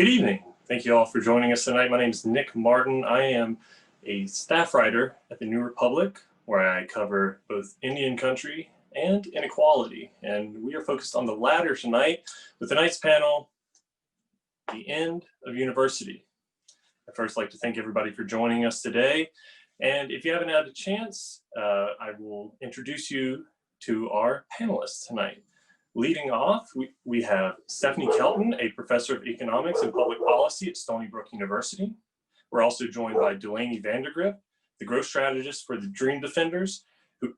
Good evening. Thank you all for joining us tonight. My name is Nick Martin. I am a staff writer at the New Republic, where I cover both Indian country and inequality. And we are focused on the latter tonight with tonight's panel, The End of University. I'd first like to thank everybody for joining us today. And if you haven't had a chance, I will introduce you to our panelists tonight. Leading off, we have Stephanie Kelton, a professor of economics and public policy at Stony Brook University. We're also joined by Delaney Vandergrift, the growth strategist for the Dream Defenders.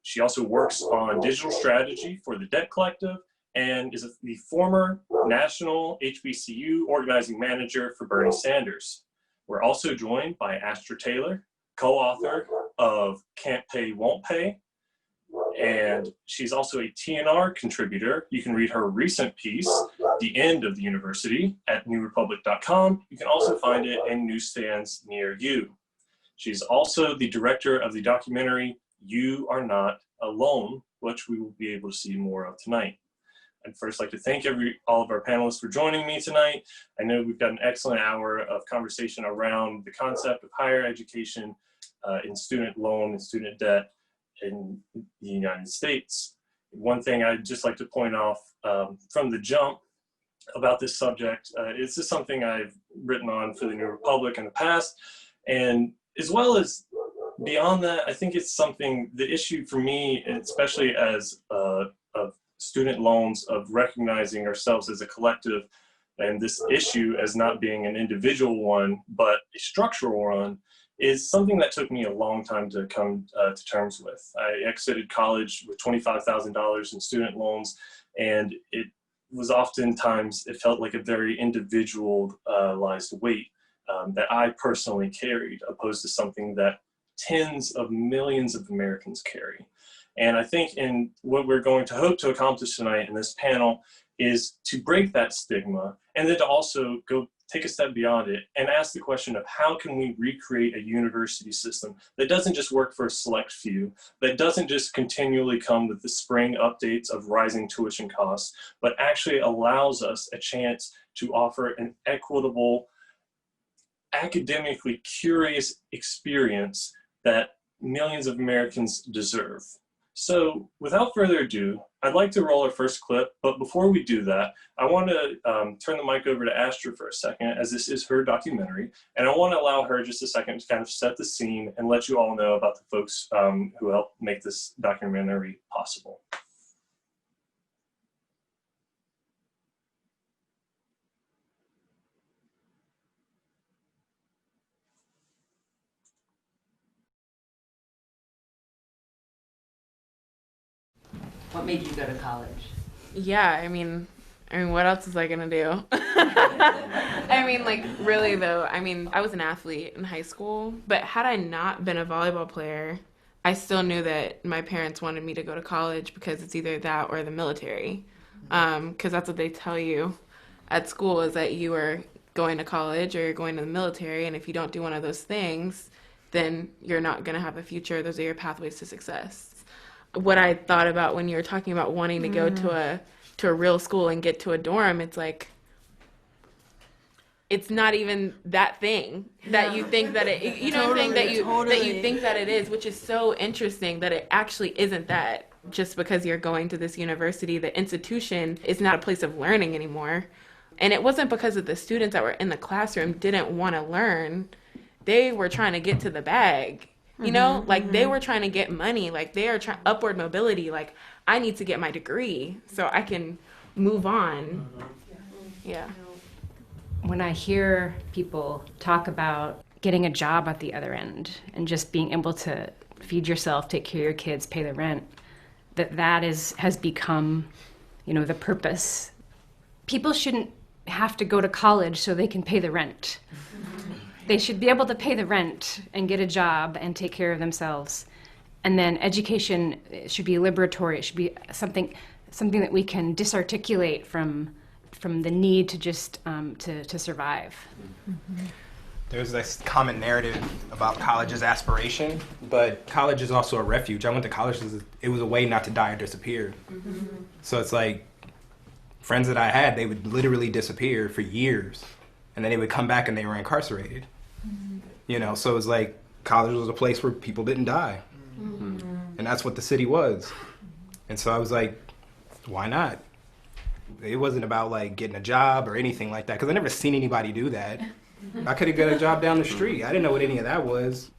She also works on digital strategy for the Debt Collective and is the former national HBCU organizing manager for Bernie Sanders. We're also joined by Astra Taylor, co-author of Can't Pay, Won't Pay, and she's also a TNR contributor. You can read her recent piece, The End of the University, at newrepublic.com. You can also find it in newsstands near you. She's also the director of the documentary You Are Not Alone, which we will be able to see more of tonight. I'd first like to thank all of our panelists for joining me tonight. I know we've got an excellent hour of conversation around the concept of higher education in student loan and student debt in the United States. One thing I'd just like to point off from the jump about this subject, it's just something I've written on for the New Republic in the past, and as well as beyond that, I think it's something, the issue for me, especially as of student loans, of recognizing ourselves as a collective and this issue as not being an individual one, but a structural one, is something that took me a long time to come to terms with. I exited college with $25,000 in student loans, and it was oftentimes, it felt like a very individualized weight that I personally carried, opposed to something that tens of millions of Americans carry. And I think in what we're going to hope to accomplish tonight in this panel is to break that stigma, and then to also go take a step beyond it and ask the question of how can we recreate a university system that doesn't just work for a select few, that doesn't just continually come with the spring updates of rising tuition costs, but actually allows us a chance to offer an equitable, academically curious experience that millions of Americans deserve. So without further ado, I'd like to roll our first clip, but before we do that, I want to turn the mic over to Astra for a second, as this is her documentary, and I want to allow her just a second to kind of set the scene and let you all know about the folks who helped make this documentary possible. What made you go to college? Yeah, I mean, what else was I gonna do? I mean, like, really though, I was an athlete in high school, but had I not been a volleyball player, I still knew that my parents wanted me to go to college because it's either that or the military. Because that's what they tell you at school, is that you are going to college or you're going to the military, and if you don't do one of those things, then you're not gonna have a future. Those are your pathways to success. What I thought about when you were talking about wanting to go to a real school and get to a dorm, it's like, it's not even that thing that you think that it, you know what I'm saying, that you think that it is, which is so interesting that it actually isn't that. Just because you're going to this university, the institution is not a place of learning anymore. And it wasn't because of the students that were in the classroom didn't want to learn. They were trying to get to the bag. You know, like they were trying to get money, like they are trying upward mobility. Like, I need to get my degree so I can move on. Yeah. When I hear people talk about getting a job at the other end and just being able to feed yourself, take care of your kids, pay the rent, that has become, the purpose. People shouldn't have to go to college so they can pay the rent. They should be able to pay the rent and get a job and take care of themselves. And then education should be liberatory. It should be something that we can disarticulate from the need to just to survive. There's this common narrative about college as aspiration, but college is also a refuge. I went to college, it was a way not to die or disappear. So it's like, friends that I had, they would literally disappear for years. and then they would come back and they were incarcerated. You know, so it was like college was a place where people didn't die. And that's what the city was. And so I was like, why not? It wasn't about like getting a job or anything like that, because I never seen anybody do that. I could have got a job down the street. I didn't know what any of that was.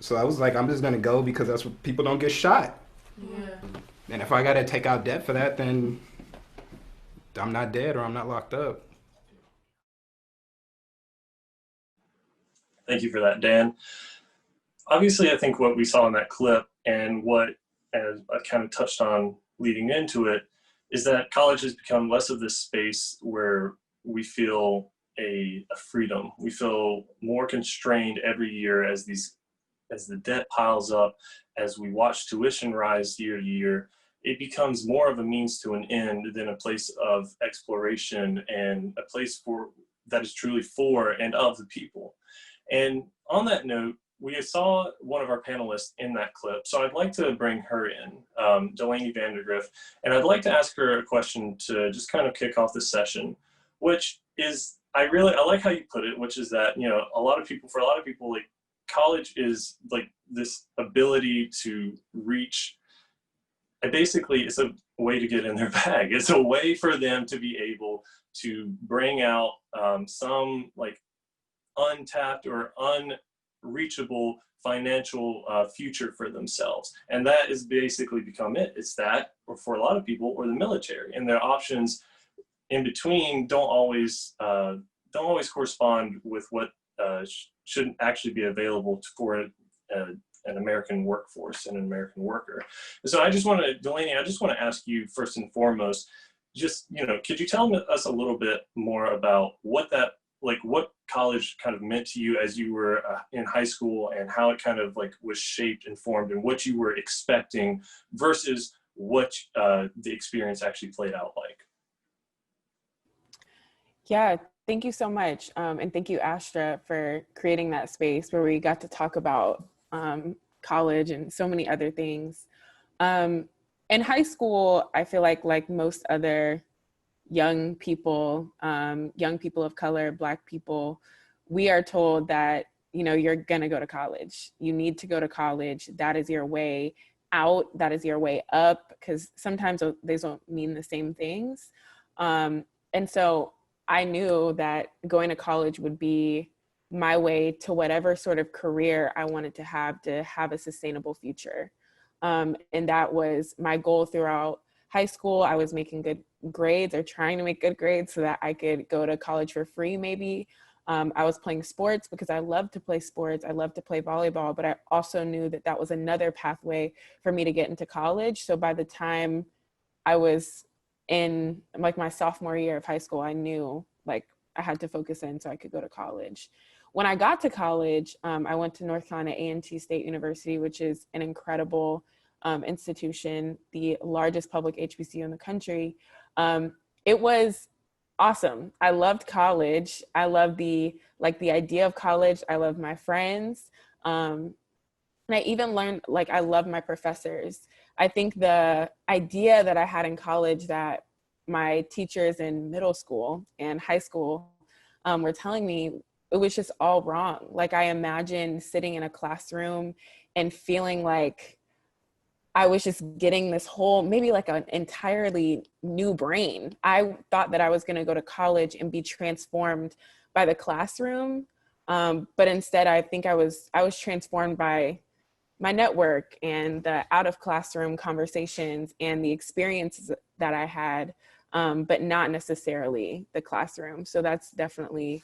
So I was like, I'm just gonna go because that's what people don't get shot. Yeah. And if I gotta take out debt for that, then I'm not dead or I'm not locked up. Thank you for that, Dan. Obviously, I think what we saw in that clip and what as I kind of touched on leading into it is that college has become less of this space where we feel a freedom. We feel more constrained every year as the debt piles up, as we watch tuition rise year to year. It becomes more of a means to an end than a place of exploration and a place that is truly for and of the people. And on that note, we saw one of our panelists in that clip, so I'd like to bring her in, Delaney Vandergrift, and I'd like to ask her a question to just kind of kick off the session, which is, I like how you put it, which is that, you know, for a lot of people, like, college is like this ability to reach, basically it's a way to get in their bag. It's a way for them to be able to bring out some like untapped or unreachable financial future for themselves. And that has basically become it. It's that, or for a lot of people, or the military. And their options in between don't always correspond with what should actually be available for an American workforce and an American worker. So Delaney, I just want to ask you first and foremost, just, you know, could you tell us a little bit more about what college kind of meant to you as you were in high school, and how it kind of like was shaped and formed, and what you were expecting versus what the experience actually played out like? Yeah, thank you so much. And thank you, Astra, for creating that space where we got to talk about college and so many other things. In high school, I feel like most other young people of color, Black people, we are told that, you know, you're gonna go to college. You need to go to college. That is your way out. That is your way up, because sometimes they don't mean the same things. And so I knew that going to college would be my way to whatever sort of career I wanted to have a sustainable future. And that was my goal throughout high school. I was making good grades, or trying to make good grades, so that I could go to college for free maybe. I was playing sports because I love to play sports. I love to play volleyball, but I also knew that that was another pathway for me to get into college. So by the time I was in like my sophomore year of high school, I knew like I had to focus in so I could go to college. When I got to college, I went to North Carolina A&T State University, which is an incredible institution, the largest public HBCU in the country. It was awesome. I loved college. I loved the idea of college. I loved my friends. And I even learned, I love my professors. I think the idea that I had in college that my teachers in middle school and high school were telling me, it was just all wrong. Like, I imagined sitting in a classroom and feeling like I was just getting this whole, maybe like an entirely new brain. I thought that I was going to go to college and be transformed by the classroom. But instead, I think I was transformed by my network and the out of classroom conversations and the experiences that I had, but not necessarily the classroom. So that's definitely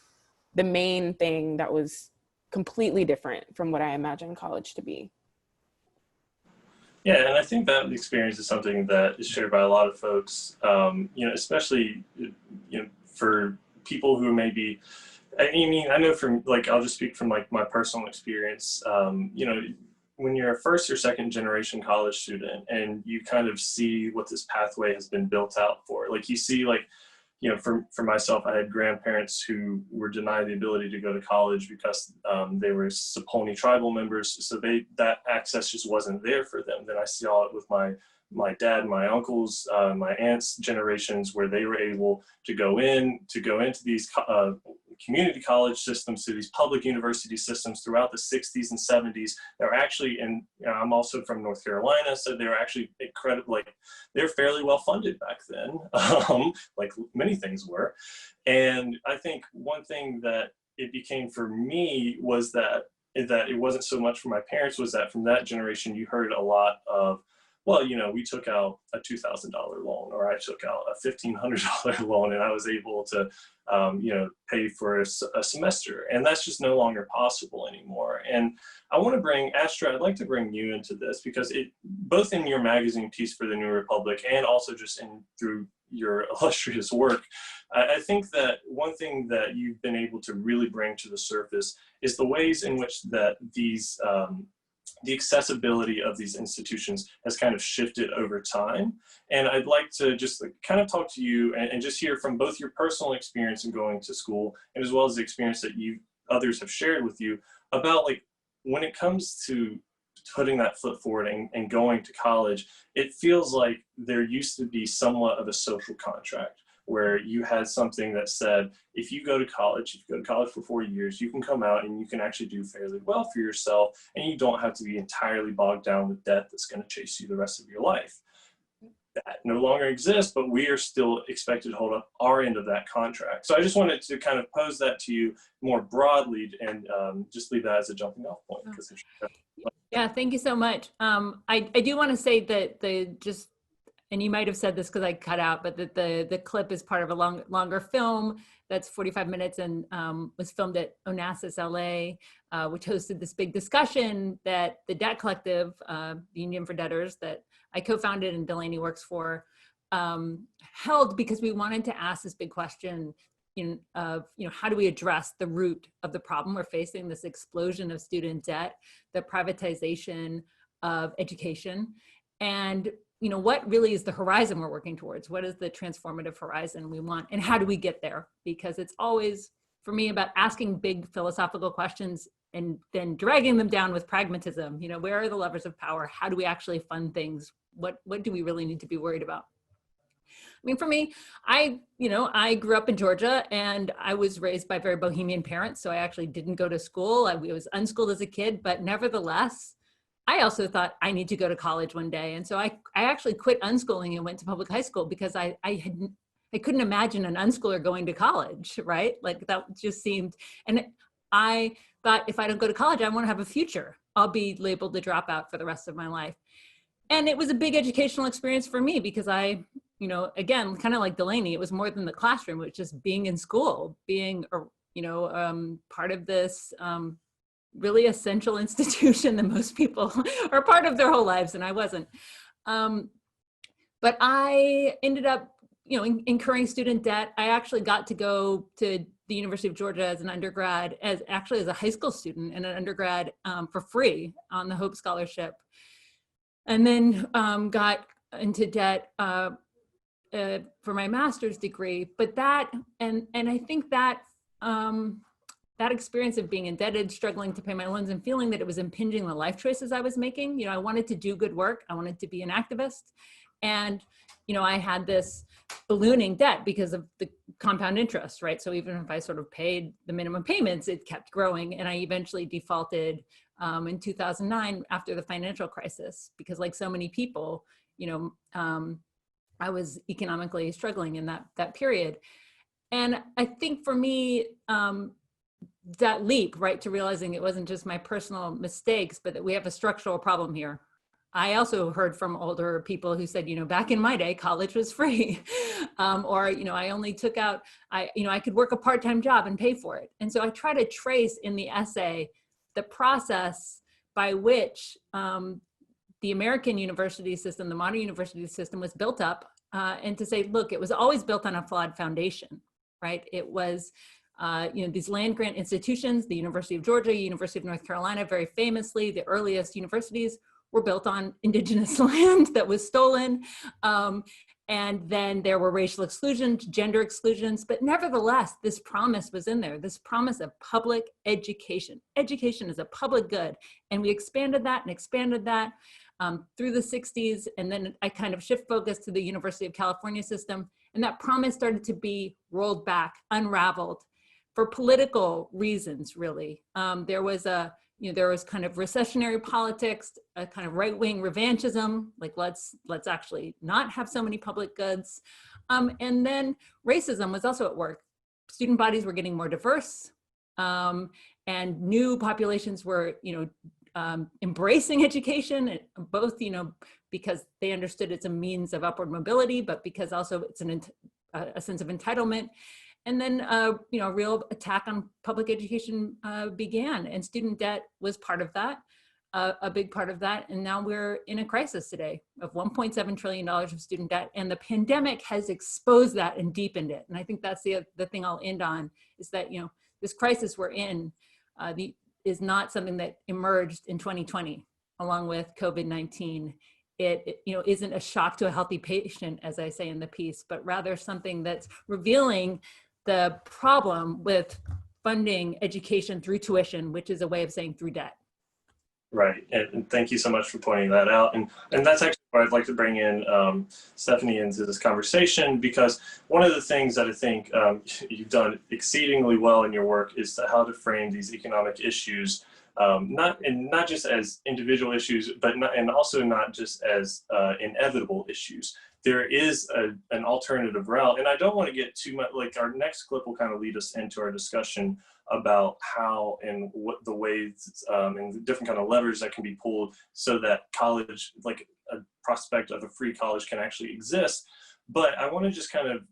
the main thing that was completely different from what I imagined college to be. Yeah, and I think that experience is something that is shared by a lot of folks, especially, for people who maybe, I know from, I'll just speak from my personal experience, when you're a first or second generation college student and you kind of see what this pathway has been built out for, you see, for myself, I had grandparents who were denied the ability to go to college because they were Saponi tribal members, so that access just wasn't there for them. Then I saw it with my dad, my uncles, my aunts' generations, where they were able to go into these community college systems to these public university systems throughout the 60s and 70s. They're actually, and I'm also from North Carolina, so they're actually incredible, like they're fairly well funded back then, like many things were. And I think one thing that it became for me was that it wasn't so much for my parents, was that from that generation, you heard a lot of, well, you know, we took out a $2,000 loan, or I took out a $1,500 loan, and I was able to, you know, pay for a semester. And that's just no longer possible anymore. And I want to bring, Astra, I'd like to bring you into this, because it, both in your magazine piece for the New Republic and also just through your illustrious work, I think that one thing that you've been able to really bring to the surface is the ways in which that these, the accessibility of these institutions has kind of shifted over time. And I'd like to just kind of talk to you and just hear from both your personal experience in going to school, and as well as the experience that others have shared with you about, like, when it comes to putting that foot forward and going to college, it feels like there used to be somewhat of a social contract, where you had something that said, if you go to college for 4 years, you can come out and you can actually do fairly well for yourself, and you don't have to be entirely bogged down with debt that's going to chase you the rest of your life. That no longer exists, but we are still expected to hold up our end of that contract. So I just wanted to kind of pose that to you more broadly, and just leave that as a jumping off point. Yeah, thank you so much. I do want to say that and you might have said this because I cut out, but that the clip is part of a longer film that's 45 minutes and was filmed at Onassis, LA, which hosted this big discussion that the Debt Collective, the Union for Debtors that I co-founded and Delaney works for, held, because we wanted to ask this big question of, how do we address the root of the problem we're facing, this explosion of student debt, the privatization of education, and what really is the horizon we're working towards? What is the transformative horizon we want? And how do we get there? Because it's always, for me, about asking big philosophical questions and then dragging them down with pragmatism. Where are the levers of power? How do we actually fund things? What do we really need to be worried about? I mean, for me, I grew up in Georgia, and I was raised by very bohemian parents. So I actually didn't go to school. I was unschooled as a kid, but nevertheless, I also thought I need to go to college one day. And so I actually quit unschooling and went to public high school, because I couldn't imagine an unschooler going to college, right? Like, that just seemed, and I thought, if I don't go to college, I want to have a future. I'll be labeled the dropout for the rest of my life. And it was a big educational experience for me, because I, again, kind of like Delaney, it was more than the classroom. It was just being in school, being, part of this, really essential institution that most people are part of their whole lives, and I wasn't. But I ended up, incurring student debt. I actually got to go to the University of Georgia as an undergrad, as a high school student and an undergrad for free on the Hope Scholarship, and then got into debt for my master's degree. But that, and I think that that experience of being indebted, struggling to pay my loans, and feeling that it was impinging the life choices I was making. I wanted to do good work. I wanted to be an activist. And, I had this ballooning debt because of the compound interest, right? So even if I sort of paid the minimum payments, it kept growing. And I eventually defaulted in 2009 after the financial crisis, because, like so many people, I was economically struggling in that period. And I think for me, that leap, right, to realizing it wasn't just my personal mistakes, but that we have a structural problem here. I also heard from older people who said, back in my day, college was free. Or, I only took out, I could work a part-time job and pay for it. And so I try to trace in the essay the process by which the American university system, the modern university system, was built up, and to say, look, it was always built on a flawed foundation, right? It was these land grant institutions, the University of Georgia, University of North Carolina, very famously, the earliest universities were built on indigenous land that was stolen. And then there were racial exclusions, gender exclusions, but nevertheless, this promise was in there, this promise of public education. Education is a public good. And we expanded that through the 60s. And then I kind of shift focus to the University of California system. And that promise started to be rolled back, unraveled, for political reasons, really. There was there was kind of recessionary politics, a kind of right-wing revanchism, like let's actually not have so many public goods. And then racism was also at work. Student bodies were getting more diverse, and new populations were, embracing education, both, because they understood it's a means of upward mobility, but because also it's a sense of entitlement. And then, a real attack on public education began, and student debt was part of that, a big part of that. And now we're in a crisis today of $1.7 trillion of student debt, and the pandemic has exposed that and deepened it. And I think that's the thing I'll end on, is that, this crisis we're in is not something that emerged in 2020 along with COVID-19. It isn't a shock to a healthy patient, as I say in the piece, but rather something that's revealing the problem with funding education through tuition, which is a way of saying through debt. Right, and thank you so much for pointing that out. And that's actually where I'd like to bring in Stephanie into this conversation, because one of the things that I think you've done exceedingly well in your work is how to frame these economic issues, not just as individual issues, and also not just as inevitable issues. There is an alternative route, and I don't want to get too much, like our next clip will kind of lead us into our discussion about how and what the ways and the different kind of levers that can be pulled so that college, like a prospect of a free college, can actually exist. But I want to just kind of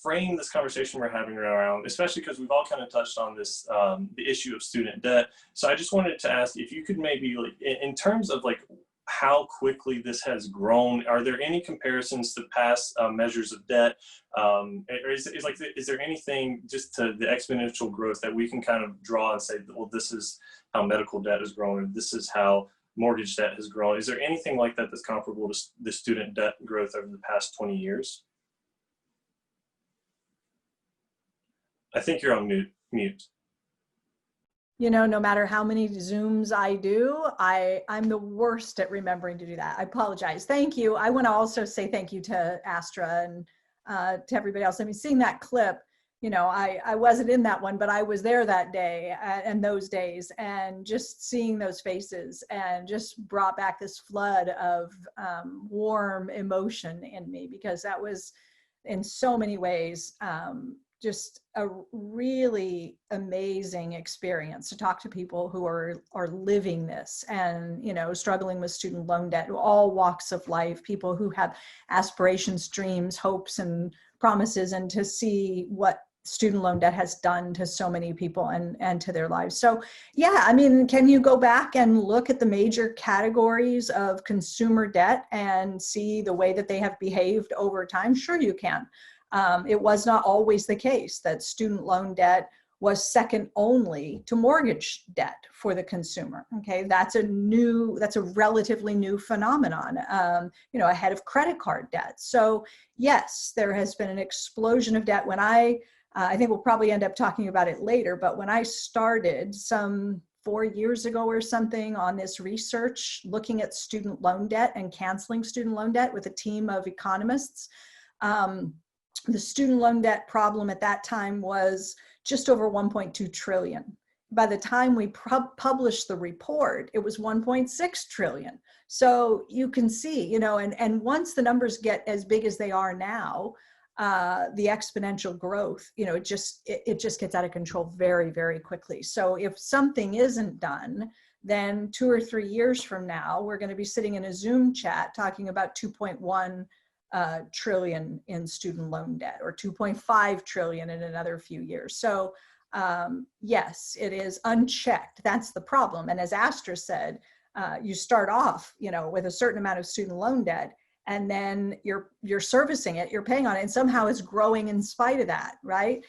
frame this conversation we're having around, especially because we've all kind of touched on this, the issue of student debt. So I just wanted to ask if you could maybe, like, in terms of like how quickly this has grown, are there any comparisons to past measures of debt? Or is there anything just to the exponential growth that we can kind of draw and say, well, this is how medical debt has grown, or this is how mortgage debt has grown? Is there anything like that that's comparable to the student debt growth over the past 20 years? I think you're on mute. No matter how many Zooms I do, I'm the worst at remembering to do that. I apologize. Thank you. I want to also say thank you to Astra and to everybody else. I mean, seeing that clip, I wasn't in that one, but I was there that day and those days, and just seeing those faces and just brought back this flood of warm emotion in me, because that was in so many ways just a really amazing experience to talk to people who are living this and, struggling with student loan debt, all walks of life, people who have aspirations, dreams, hopes, and promises, and to see what student loan debt has done to so many people and to their lives. So yeah, I mean, can you go back and look at the major categories of consumer debt and see the way that they have behaved over time? Sure, you can. It was not always the case that student loan debt was second only to mortgage debt for the consumer. Okay, that's a relatively new phenomenon, ahead of credit card debt. So yes, there has been an explosion of debt. When I think we'll probably end up talking about it later, but when I started some 4 years ago or something on this research, looking at student loan debt and canceling student loan debt with a team of economists, the student loan debt problem at that time was just over 1.2 trillion. By the time we published the report, it was 1.6 trillion. So you can see, and once the numbers get as big as they are now, the exponential growth, it just gets out of control very, very quickly. So if something isn't done, then 2 or 3 years from now, we're going to be sitting in a Zoom chat talking about 2.1 trillion in student loan debt, or 2.5 trillion in another few years. So yes, it is unchecked. That's the problem. And as Astra said, you start off, with a certain amount of student loan debt, and then you're servicing it, you're paying on it, and somehow it's growing in spite of that, right?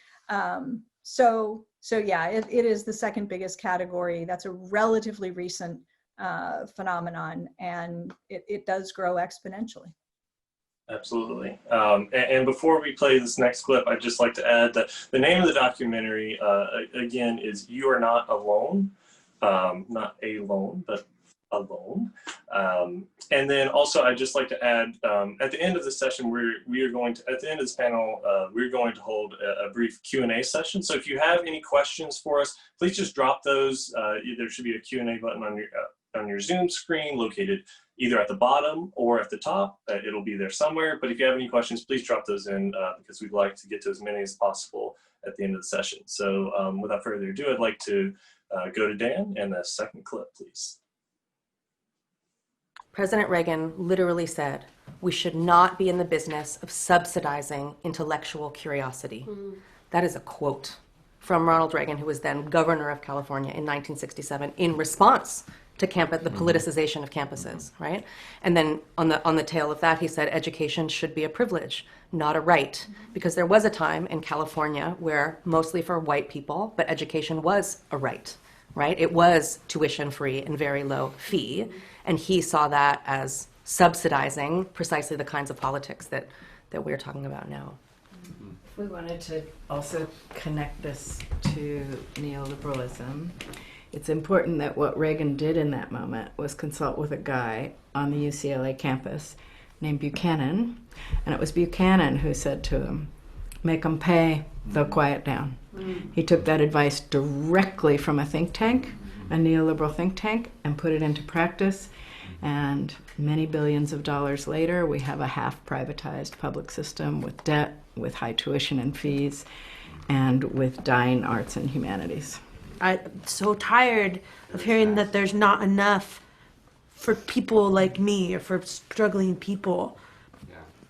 So yeah, it is the second biggest category. That's a relatively recent phenomenon, and it does grow exponentially. Absolutely. And before we play this next clip, I'd just like to add that the name of the documentary, again, is You Are Not Alone. Not a loan, but alone. And then also, I'd just like to add, at the end of the session, we are going to, at the end of this panel, we're going to hold a brief Q&A session. So if you have any questions for us, please just drop those. There should be a Q&A button on your Zoom screen located either at the bottom or at the top. It'll be there somewhere. But if you have any questions, please drop those in because we'd like to get to as many as possible at the end of the session. So without further ado, I'd like to go to Dan and the second clip, please. President Reagan literally said, we should not be in the business of subsidizing intellectual curiosity. That is a quote from Ronald Reagan, who was then governor of California in 1967, in response to the politicization of campuses, right? And then on the tail of that, he said education should be a privilege, not a right, because there was a time in California where mostly for white people, but education was a right? It was tuition free and very low fee, and he saw that as subsidizing precisely the kinds of politics that we're talking about now. We wanted to also connect this to neoliberalism. It's important that what Reagan did in that moment was consult with a guy on the UCLA campus named Buchanan, and it was Buchanan who said to him, make them pay, they'll quiet down. He took that advice directly from a think tank, a neoliberal think tank, and put it into practice. And many billions of dollars later, we have a half privatized public system with debt, with high tuition and fees, and with dying arts and humanities. I'm so tired of hearing that there's not enough for people like me or for struggling people.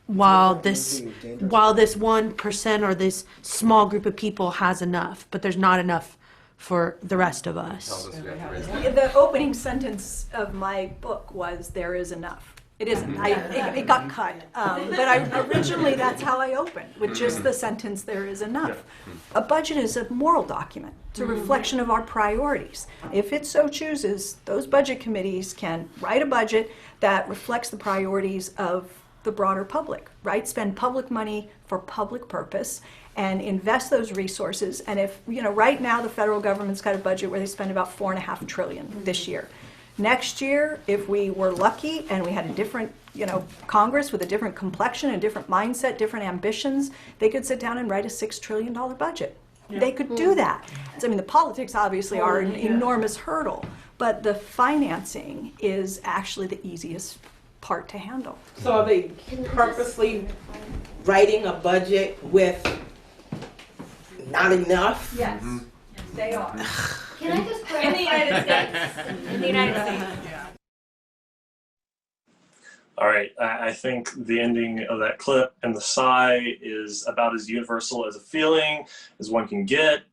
While this 1% or this small group of people has enough, but there's not enough for the rest of us. The opening sentence of my book was, there is enough. It isn't. It got cut. But originally that's how I opened, with just the sentence, there is enough. A budget is a moral document. It's a reflection of our priorities. If it so chooses, those budget committees can write a budget that reflects the priorities of the broader public, right? Spend public money for public purpose and invest those resources. And if, right now the federal government's got a budget where they spend about $4.5 trillion this year. Next year, if we were lucky and we had a different, Congress with a different complexion, a different mindset, different ambitions, they could sit down and write a $6 trillion budget. Yeah. They could do that. So, the politics obviously are an enormous hurdle, but the financing is actually the easiest part to handle. So are they purposely writing a budget with not enough? Yes, they are. Can I just clarify? In the United States. In the United States. All right, I think the ending of that clip and the sigh is about as universal as a feeling as one can get.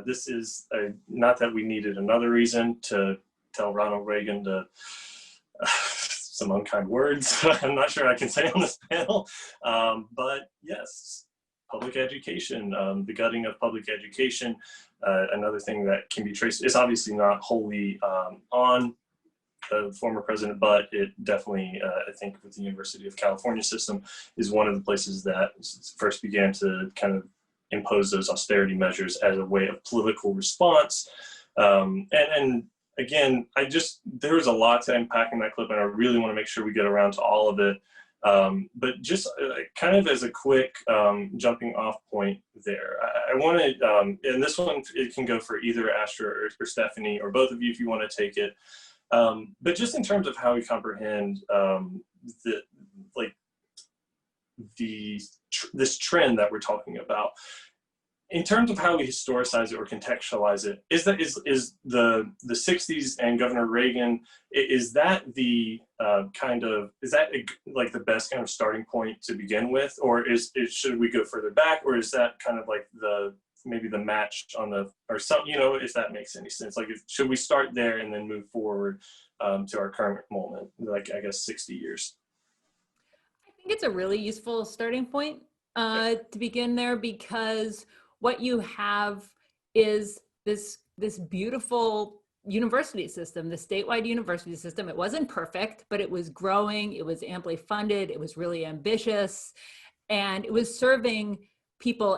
This is not that we needed another reason to tell Ronald Reagan to some unkind words I'm not sure I can say on this panel, but yes, public education, the gutting of public education, another thing that can be traced. It's obviously not wholly on the former president, but it definitely, I think with the University of California system, is one of the places that first began to kind of impose those austerity measures as a way of political response. And again, there's a lot to unpack in that clip, and I really want to make sure we get around to all of it. But just kind of as a quick jumping off point there, I want to, and this one, it can go for either Astra or Stephanie, or both of you if you want to take it. But just in terms of how we comprehend this trend that we're talking about, in terms of how we historicize it or contextualize it, is the 60s and Governor Reagan, is that the like the best kind of starting point to begin with, or should we go further back, or is that kind of like maybe the match on the, or something, if that makes any sense? Like, should we start there and then move forward to our current moment, like I guess 60 years? I think it's a really useful starting point to begin there, because what you have is this beautiful university system, the statewide university system. It wasn't perfect, but it was growing, it was amply funded, it was really ambitious, and it was serving people,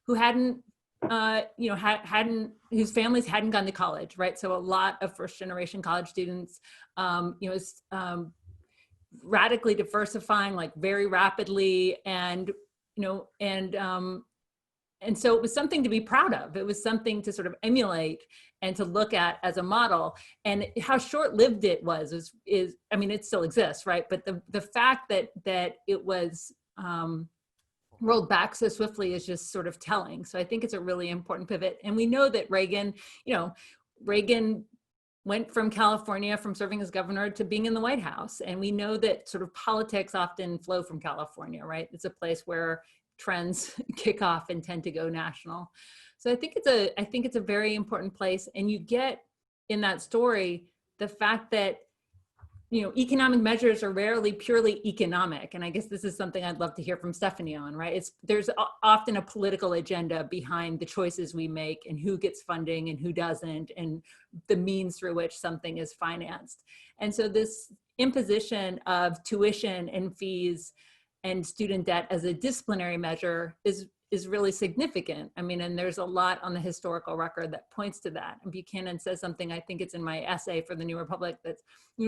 who hadn't whose families hadn't gone to college, right? So a lot of first generation college students, radically diversifying like very rapidly, and so it was something to be proud of. It was something to sort of emulate and to look at as a model. And how short-lived it was is I mean, it still exists, right? But the fact that it was rolled back so swiftly is just sort of telling. So I think it's a really important pivot. And we know that Reagan went from California, from serving as governor, to being in the White House. And we know that sort of politics often flow from California, right? It's a place where trends kick off and tend to go national. So I think it's a very important place. And you get in that story the fact that economic measures are rarely purely economic. And I guess this is something I'd love to hear from Stephanie on, right? There's often a political agenda behind the choices we make and who gets funding and who doesn't, and the means through which something is financed. And so this imposition of tuition and fees and student debt as a disciplinary measure is really significant. I mean, and there's a lot on the historical record that points to that. And Buchanan says something, I think it's in my essay for the New Republic, that's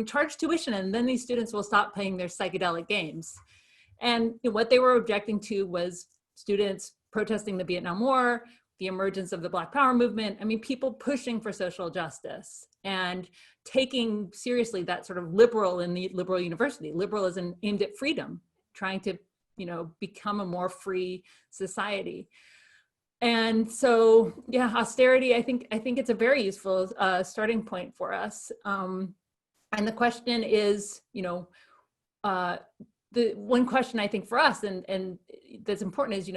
charge tuition and then these students will stop playing their psychedelic games. And what they were objecting to was students protesting the Vietnam War, the emergence of the Black Power movement. I mean, people pushing for social justice and taking seriously that sort of liberal in the liberal university, liberalism aimed at freedom, trying to become a more free society. And so, yeah, austerity, I think it's a very useful starting point for us. And the question is, the one question I think for us and that's important is,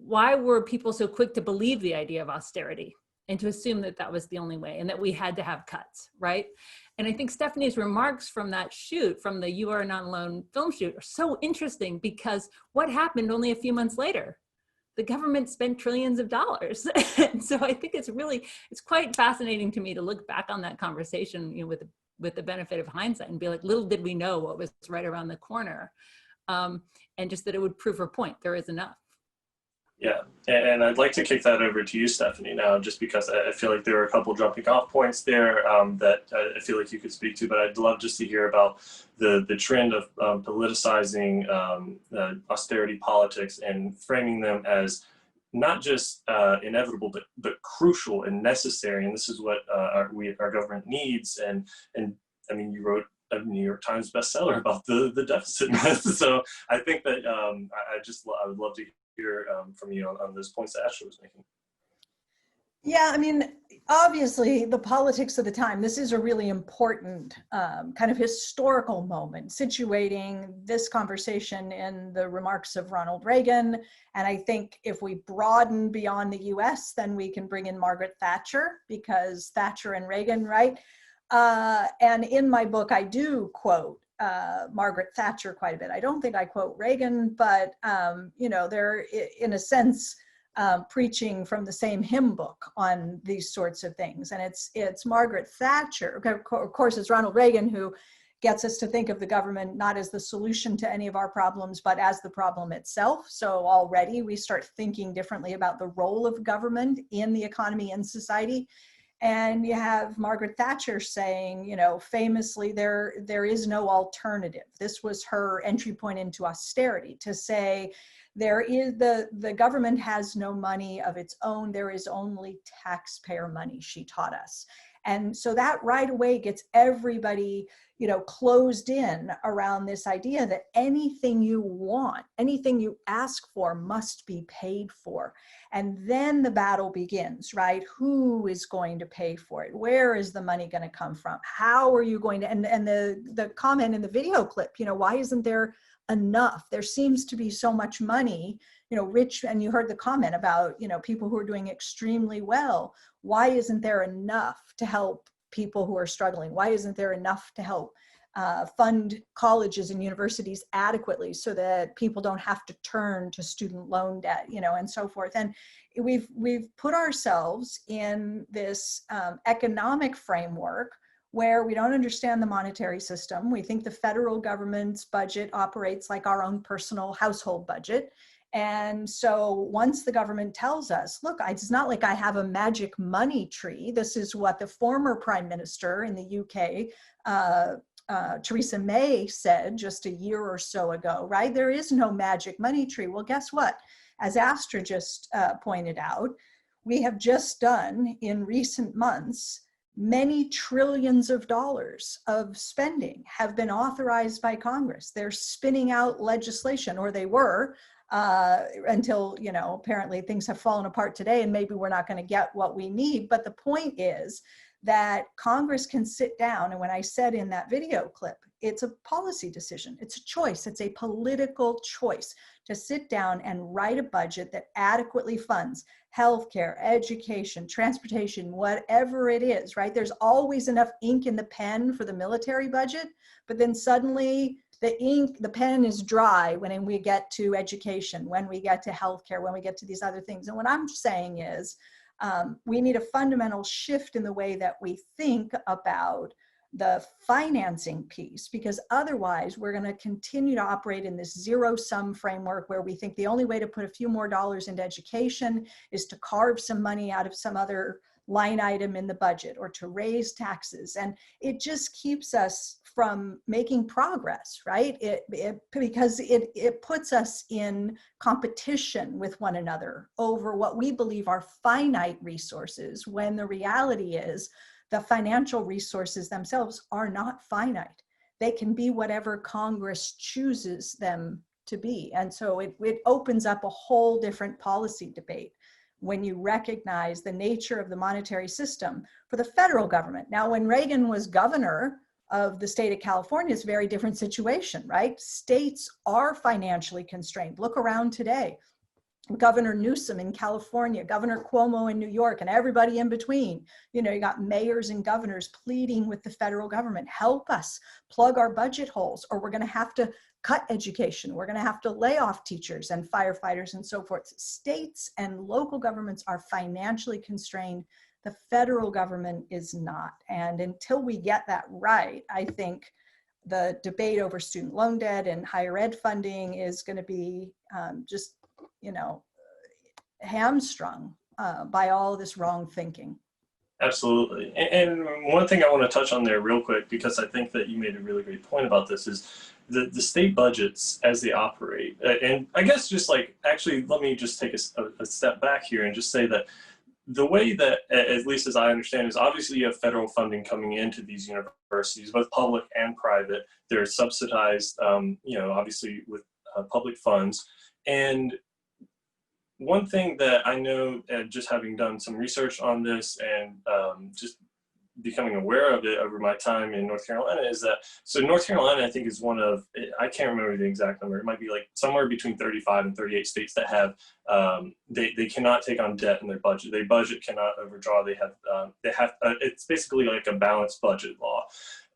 why were people so quick to believe the idea of austerity and to assume that that was the only way and that we had to have cuts, right? And I think Stephanie's remarks from that shoot, from the You Are Not Alone film shoot, are so interesting, because what happened only a few months later? The government spent trillions of dollars. And so I think it's quite fascinating to me to look back on that conversation, with the benefit of hindsight and be like, little did we know what was right around the corner. And just that it would prove her point, there is enough. Yeah, and I'd like to kick that over to you, Stephanie, now, just because I feel like there are a couple jumping off points there that I feel like you could speak to, but I'd love just to hear about the trend of politicizing austerity politics and framing them as not just inevitable, but crucial and necessary. And this is what our government needs. And I mean, you wrote a New York Times bestseller about the deficit myth. So I think that I would love to hear from you on those points that Astra was making. Yeah, I mean, obviously the politics of the time, this is a really important kind of historical moment, situating this conversation in the remarks of Ronald Reagan. And I think if we broaden beyond the US, then we can bring in Margaret Thatcher, because Thatcher and Reagan, right? And in my book, I do quote Margaret Thatcher quite a bit. I don't think I quote Reagan, but they're in a sense preaching from the same hymn book on these sorts of things. And it's Margaret Thatcher, of course, it's Ronald Reagan who gets us to think of the government not as the solution to any of our problems, but as the problem itself. So already we start thinking differently about the role of government in the economy and society. And you have Margaret Thatcher saying, famously, there is no alternative. This was her entry point into austerity, to say there is the government has no money of its own. There is only taxpayer money, she taught us. And so that right away gets everybody, closed in around this idea that anything you want, anything you ask for must be paid for. And then the battle begins, right? Who is going to pay for it? Where is the money going to come from? How are you going to, and the comment in the video clip, why isn't there enough? There seems to be so much money, rich, and you heard the comment about, people who are doing extremely well. Why isn't there enough to help people who are struggling? Why isn't there enough to help fund colleges and universities adequately so that people don't have to turn to student loan debt, and so forth? And we've put ourselves in this economic framework where we don't understand the monetary system. We think the federal government's budget operates like our own personal household budget. And so once the government tells us, look, it's not like I have a magic money tree. This is what the former prime minister in the UK, Theresa May, said just a year or so ago, right? There is no magic money tree. Well, guess what? As Astra just pointed out, we have just done in recent months, many trillions of dollars of spending have been authorized by Congress. They're spinning out legislation, or they were, until, you know, apparently things have fallen apart today and maybe we're not going to get what we need. But the point is that Congress can sit down, and when I said in that video clip, it's a policy decision, it's a choice, it's a political choice to sit down and write a budget that adequately funds healthcare, education, transportation, whatever it is, right? There's always enough ink in the pen for the military budget, but then suddenly the pen is dry when we get to education, when we get to healthcare, when we get to these other things. And what I'm saying is we need a fundamental shift in the way that we think about the financing piece, because otherwise we're going to continue to operate in this zero-sum framework where we think the only way to put a few more dollars into education is to carve some money out of some other line item in the budget or to raise taxes. And it just keeps us from making progress, right? Because it puts us in competition with one another over what we believe are finite resources, when the reality is the financial resources themselves are not finite. They can be whatever Congress chooses them to be. And so it opens up a whole different policy debate when you recognize the nature of the monetary system for the federal government. Now, when Reagan was governor of the state of California, it's a very different situation, right? States are financially constrained. Look around today. Governor Newsom in California, Governor Cuomo in New York, and everybody in between. You know, you got mayors and governors pleading with the federal government, help us plug our budget holes, or we're going to have to cut education. We're going to have to lay off teachers and firefighters and so forth. States and local governments are financially constrained. The federal government is not. And until we get that right, I think the debate over student loan debt and higher ed funding is going to be just, you know, hamstrung by all this wrong thinking. Absolutely. And one thing I want to touch on there real quick, because I think that you made a really great point about this, is the state budgets as they operate. And I guess just like, actually, let me just take a step back here and just say that the way that, at least as I understand, is obviously you have federal funding coming into these universities, both public and private. They're subsidized, you know, obviously with public funds. And one thing that I know, just having done some research on this and just becoming aware of it over my time in North Carolina, is that, so North Carolina, I think, is one of, I can't remember the exact number, it might be like somewhere between 35 and 38 states that have, they cannot take on debt in their budget. Their budget cannot overdraw. They have, it's basically like a balanced budget law.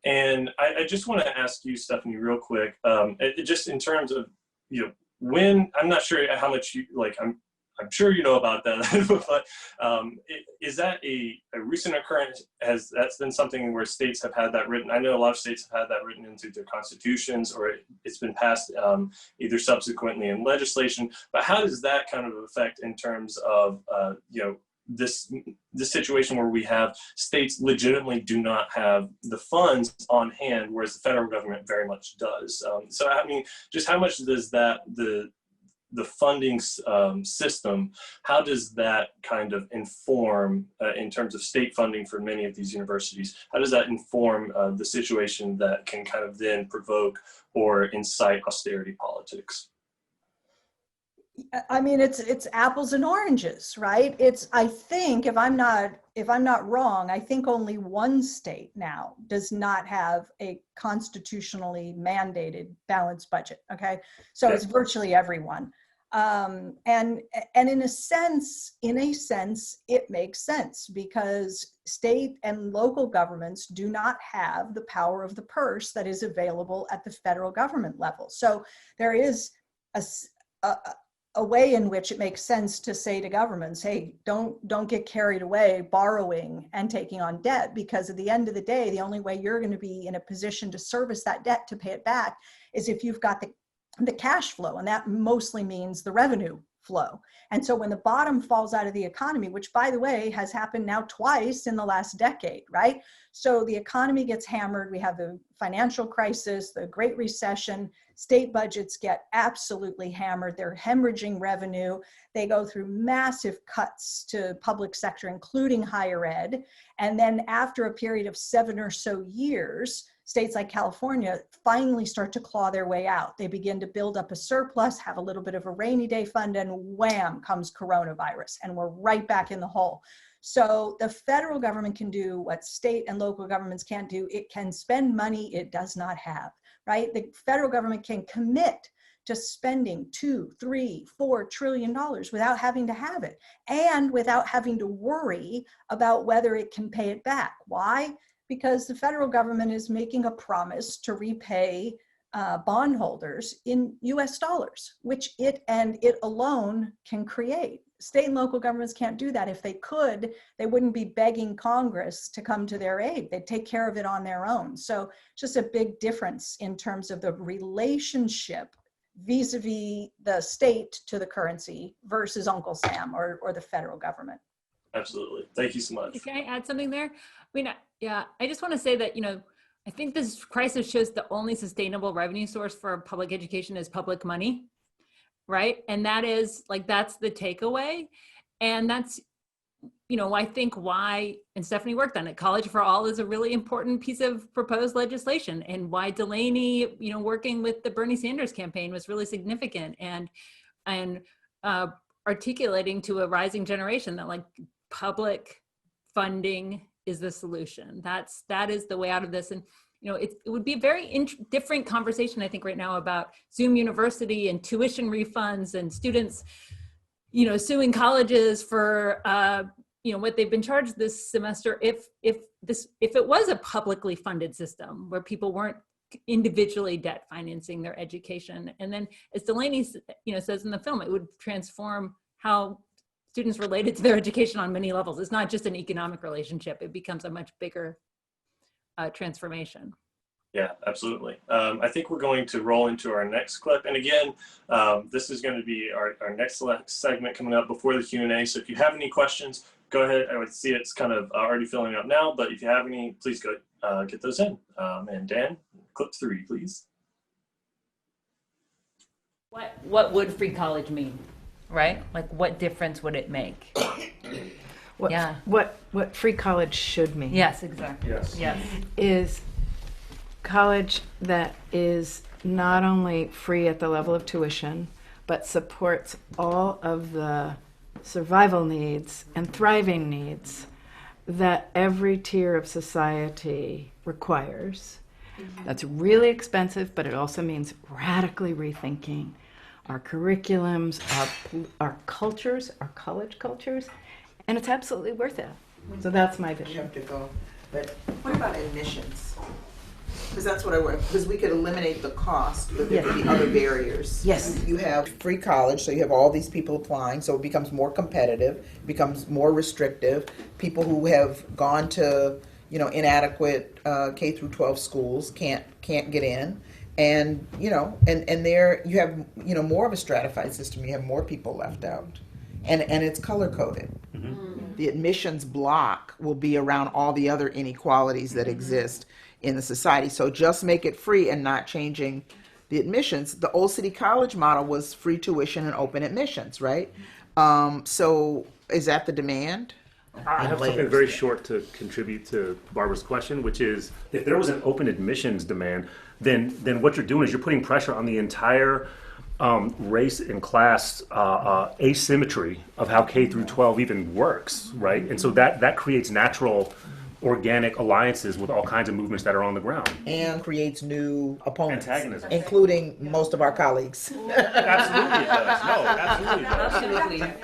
And I just want to ask you, Stephanie, real quick, just in terms of, you know, when, I'm not sure how much you, like, I'm sure you know about that, but is that a recent occurrence? That's been something where states have had that written? I know a lot of states have had that written into their constitutions, or it's been passed either subsequently in legislation. But how does that kind of affect in terms of you know, this situation where we have states legitimately do not have the funds on hand, whereas the federal government very much does? So I mean, just how much does that the funding system, how does that kind of inform, in terms of state funding for many of these universities, how does that inform the situation that can kind of then provoke or incite austerity politics? I mean, it's apples and oranges, right? I think, if I'm not wrong, I think only one state now does not have a constitutionally mandated balanced budget. Okay, so it's virtually everyone. And in a sense, it makes sense, because state and local governments do not have the power of the purse that is available at the federal government level. So there is a way in which it makes sense to say to governments, hey, don't get carried away borrowing and taking on debt, because at the end of the day, the only way you're going to be in a position to service that debt, to pay it back, is if you've got the the cash flow, and that mostly means the revenue flow. And so when the bottom falls out of the economy, which by the way has happened now twice in the last decade, right? So the economy gets hammered. We have the financial crisis, the Great Recession, state budgets get absolutely hammered. They're hemorrhaging revenue. They go through massive cuts to public sector, including higher ed. And then after a period of 7 or so years, states like California finally start to claw their way out. They begin to build up a surplus, have a little bit of a rainy day fund, and wham comes coronavirus, and we're right back in the hole. So the federal government can do what state and local governments can't do. It can spend money it does not have, right? The federal government can commit to spending $2, $3, $4 trillion without having to have it, and without having to worry about whether it can pay it back. Why? Because the federal government is making a promise to repay bondholders in US dollars, which it alone can create. State and local governments can't do that. If they could, they wouldn't be begging Congress to come to their aid. They'd take care of it on their own. So just a big difference in terms of the relationship vis-a-vis the state to the currency versus Uncle Sam or the federal government. Absolutely. Thank you so much. Can I add something there? I mean, yeah, I just want to say that, I think this crisis shows the only sustainable revenue source for public education is public money, right? And that is that's the takeaway. And that's, I think why, and Stephanie worked on it, College for All is a really important piece of proposed legislation, and why Delaney, working with the Bernie Sanders campaign was really significant, and articulating to a rising generation that public funding is the solution. That is the way out of this. And it would be a very different conversation, I think, right now about Zoom University and tuition refunds and students, suing colleges for what they've been charged this semester. If it was a publicly funded system where people weren't individually debt financing their education, and then as Delaney says in the film, it would transform how students related to their education on many levels. It's not just an economic relationship. It becomes a much bigger transformation. Yeah, absolutely. I think we're going to roll into our next clip. And again, this is going to be our next segment coming up before the Q&A. So if you have any questions, go ahead. I would see it's kind of already filling up now, but if you have any, please go get those in. And Dan, clip 3, please. What would free college mean? Right? What difference would it make? What free college should mean. Yes, exactly. Yes. Is college that is not only free at the level of tuition, but supports all of the survival needs and thriving needs that every tier of society requires. That's really expensive, but it also means radically rethinking our curriculums, our cultures, our college cultures, and it's absolutely worth it. So that's my vision. You have to go. But what about admissions? Because that's what I work. Because we could eliminate the cost, but there could be other barriers. Yes. You have free college, so you have all these people applying, so it becomes more competitive, it becomes more restrictive. People who have gone to, inadequate K through 12 schools can't get in. And and there you have more of a stratified system. You have more people left out, and it's color coded. Mm-hmm. The admissions block will be around all the other inequalities that exist in the society. So just make it free and not changing the admissions. The old City College model was free tuition and open admissions, right? So is that the demand? I have something very short to contribute to Barbara's question, which is if there was an open admissions demand, then what you're doing is you're putting pressure on the entire race and class asymmetry of how K through 12 even works, right? And so that creates natural organic alliances with all kinds of movements that are on the ground. And creates new opponents. Antagonism. Including most of our colleagues. Absolutely it does. No, absolutely it does. Absolutely. And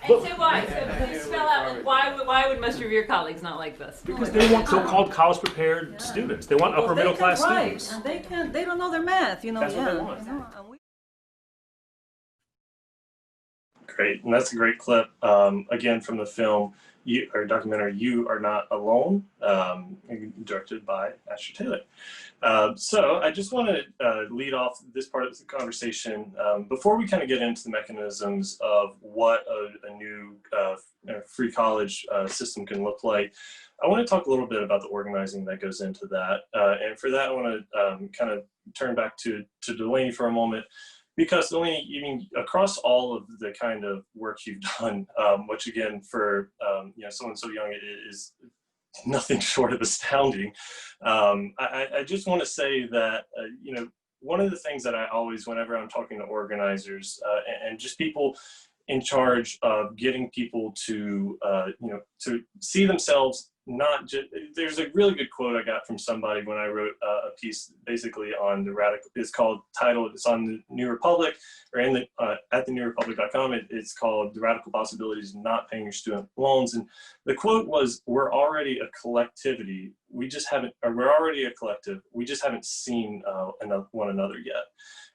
so why? So spell out why would most of your colleagues not like this? Because they want so-called college-prepared students. They want upper middle class students. They don't know their math, That's what they want. Great, and that's a great clip, again, from the film. documentary You Are Not Alone, directed by Astra Taylor. So I just want to lead off this part of the conversation before we kind of get into the mechanisms of what a new free college system can look like. I want to talk a little bit about the organizing that goes into that. And for that, I want to kind of turn back to Delaney for a moment. Because Delaney, even across all of the kind of work you've done, which again, for someone so young, it is nothing short of astounding. I just want to say that, one of the things that I always, whenever I'm talking to organizers and just people in charge of getting people to, to see themselves not just, there's a really good quote I got from somebody when I wrote a piece basically on the radical, it's on the New Republic, or in the, at thenewrepublic.com, it's called The Radical Possibilities of Not Paying Your Student Loans. And the quote was, we're already a collectivity, we're already a collective, we just haven't seen one another yet.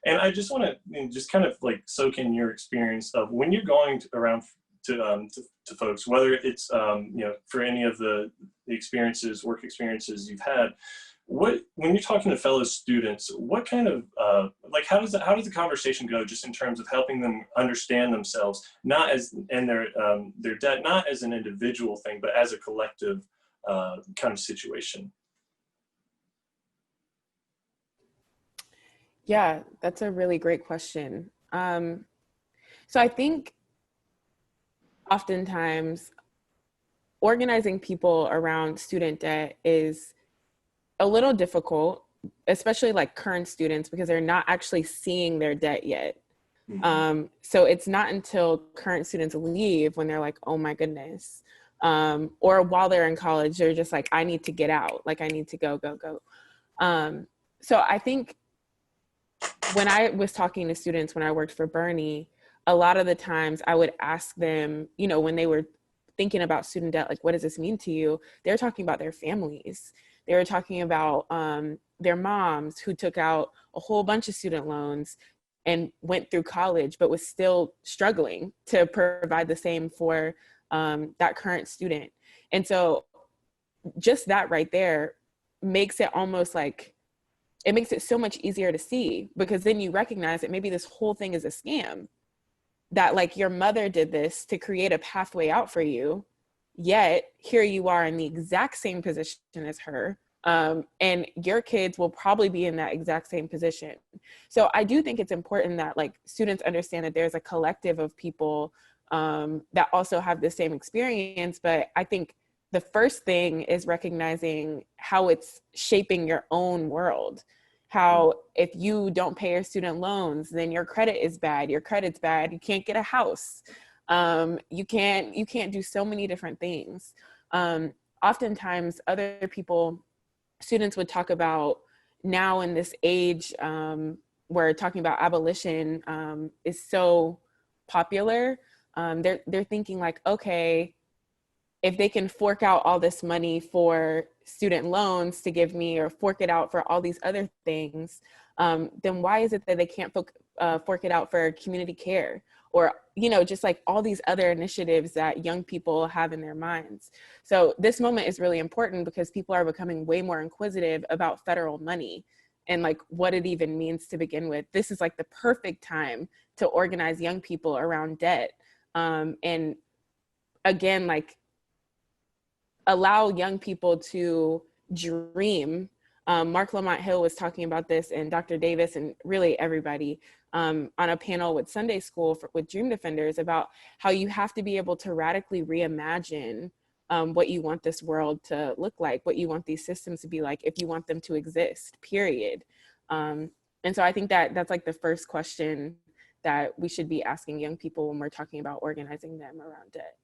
And I just want to just kind of like soak in your experience of when you're going around to folks, whether it's for any of the experiences, work experiences you've had, when you're talking to fellow students, what kind of how does the conversation go, just in terms of helping them understand themselves, not as and their debt, not as an individual thing, but as a collective kind of situation? Yeah, that's a really great question. So I think oftentimes organizing people around student debt is a little difficult, especially like current students, because they're not actually seeing their debt yet. So it's not until current students leave when they're like, oh my goodness. Or while they're in college, they're just like, I need to get out. Like I need to go. So I think when I was talking to students, when I worked for Bernie, a lot of the times I would ask them, when they were thinking about student debt, like, what does this mean to you? They're talking about their families. They were talking about their moms who took out a whole bunch of student loans and went through college, but was still struggling to provide the same for that current student. And so just that right there makes it almost like, it makes it so much easier to see, because then you recognize that maybe this whole thing is a scam. That like your mother did this to create a pathway out for you, yet here you are in the exact same position as her, and your kids will probably be in that exact same position. So I do think it's important that like students understand that there's a collective of people that also have the same experience. But I think the first thing is recognizing how it's shaping your own world. How if you don't pay your student loans, then your credit is bad. Your credit's bad. You can't get a house. You can't do so many different things. Oftentimes, other people, students would talk about now in this age where talking about abolition is so popular. They're thinking like, okay, if they can fork out all this money for student loans to give me, or fork it out for all these other things, then why is it that they can't fork it out for community care, or, just like all these other initiatives that young people have in their minds? So this moment is really important because people are becoming way more inquisitive about federal money and like what it even means to begin with. This is like the perfect time to organize young people around debt. And again, like, allow young people to dream. Mark Lamont Hill was talking about this, and Dr. Davis, and really everybody on a panel with Sunday School with Dream Defenders about how you have to be able to radically reimagine what you want this world to look like, what you want these systems to be like, if you want them to exist, period. And so I think that that's like the first question that we should be asking young people when we're talking about organizing them around debt.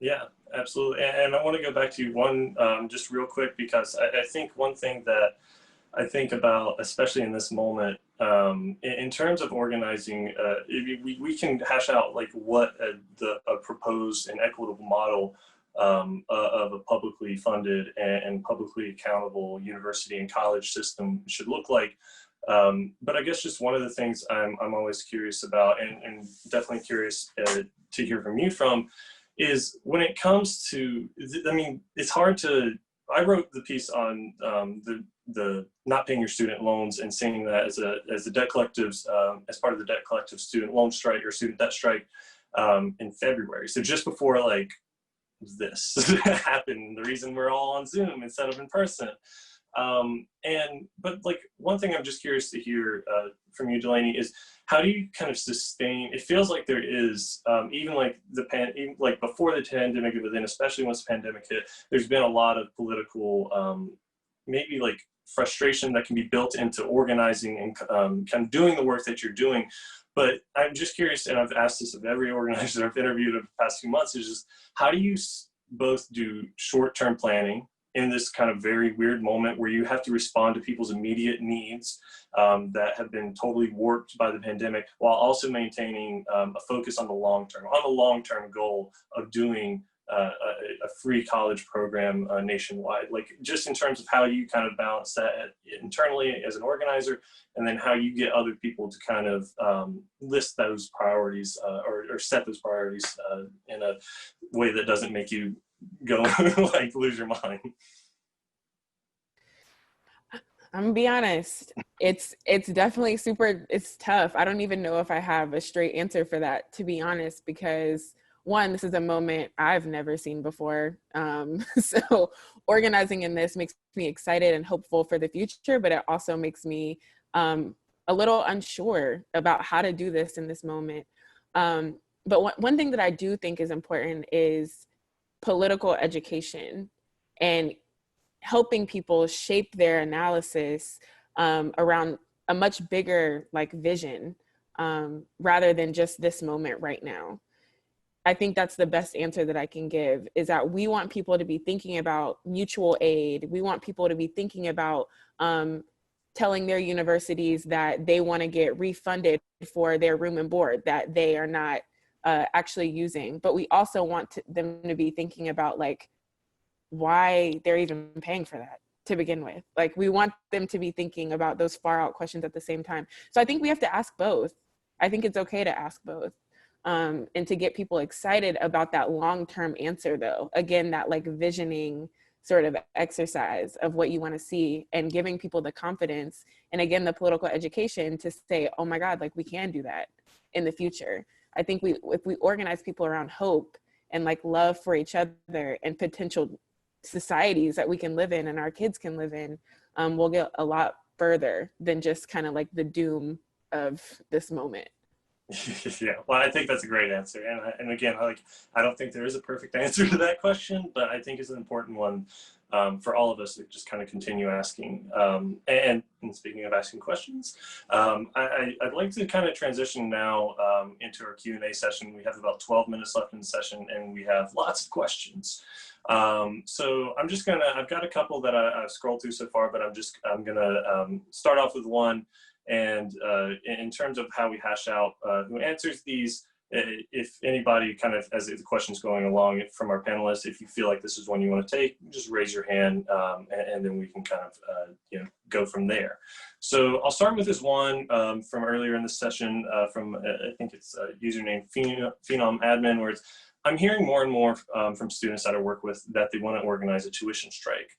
Yeah, absolutely. And I want to go back to one just real quick, because I think one thing that I think about, especially in this moment, in terms of organizing, we can hash out like what a proposed and equitable model of a publicly funded and publicly accountable university and college system should look like. But I guess just one of the things I'm always curious about, and definitely curious to hear from you from, is when it comes to, I mean, it's hard to, I wrote the piece on the not paying your student loans and seeing that as the debt collectives, as part of the debt collective student loan strike or student debt strike in February. So just before like this happened, the reason we're all on Zoom instead of in person. But like one thing I'm just curious to hear from you, Delaney, is how do you kind of sustain? It feels like there is even like even like before the pandemic, but then especially once the pandemic hit, there's been a lot of political maybe like frustration that can be built into organizing and kind of doing the work that you're doing. But I'm just curious, and I've asked this of every organizer I've interviewed over the past few months, is just how do you both do short-term planning in this kind of very weird moment where you have to respond to people's immediate needs that have been totally warped by the pandemic, while also maintaining a focus on the long-term goal of doing a free college program nationwide? Like just in terms of how you kind of balance that internally as an organizer, and then how you get other people to kind of list those priorities or set those priorities in a way that doesn't make you go like lose your mind. I'm gonna be honest, it's definitely it's tough. I don't even know if I have a straight answer for that, to be honest, because one, this is a moment I've never seen before. So organizing in this makes me excited and hopeful for the future, but it also makes me a little unsure about how to do this in this moment. But one thing that I do think is important is political education and helping people shape their analysis around a much bigger like vision rather than just this moment right now. I think that's the best answer that I can give, is that we want people to be thinking about mutual aid. We want people to be thinking about telling their universities that they want to get refunded for their room and board that they are not actually using. But we also want them to be thinking about like why they're even paying for that to begin with. Like we want them to be thinking about those far out questions at the same time. So I think we have to ask both. I think it's okay to ask both. And to get people excited about that long-term answer though, again, that like visioning sort of exercise of what you want to see and giving people the confidence and again, the political education to say, oh my God, like we can do that in the future. I think if we organize people around hope and like love for each other and potential societies that we can live in and our kids can live in, we'll get a lot further than just kind of like the doom of this moment. Yeah, well, I think that's a great answer. And again, I don't think there is a perfect answer to that question, but I think it's an important one for all of us to just kind of continue asking. And speaking of asking questions, I'd like to kind of transition now into our Q&A session. We have about 12 minutes left in the session and we have lots of questions. So I've got a couple that I've scrolled through so far, but I'm gonna start off with one. And in terms of how we hash out who answers these, if anybody kind of, as the question's going along from our panelists, if you feel like this is one you want to take, just raise your hand and then we can kind of go from there. So I'll start with this one from earlier in the session from I think it's username Phenom Admin, where I'm hearing more and more from students that I work with that they want to organize a tuition strike.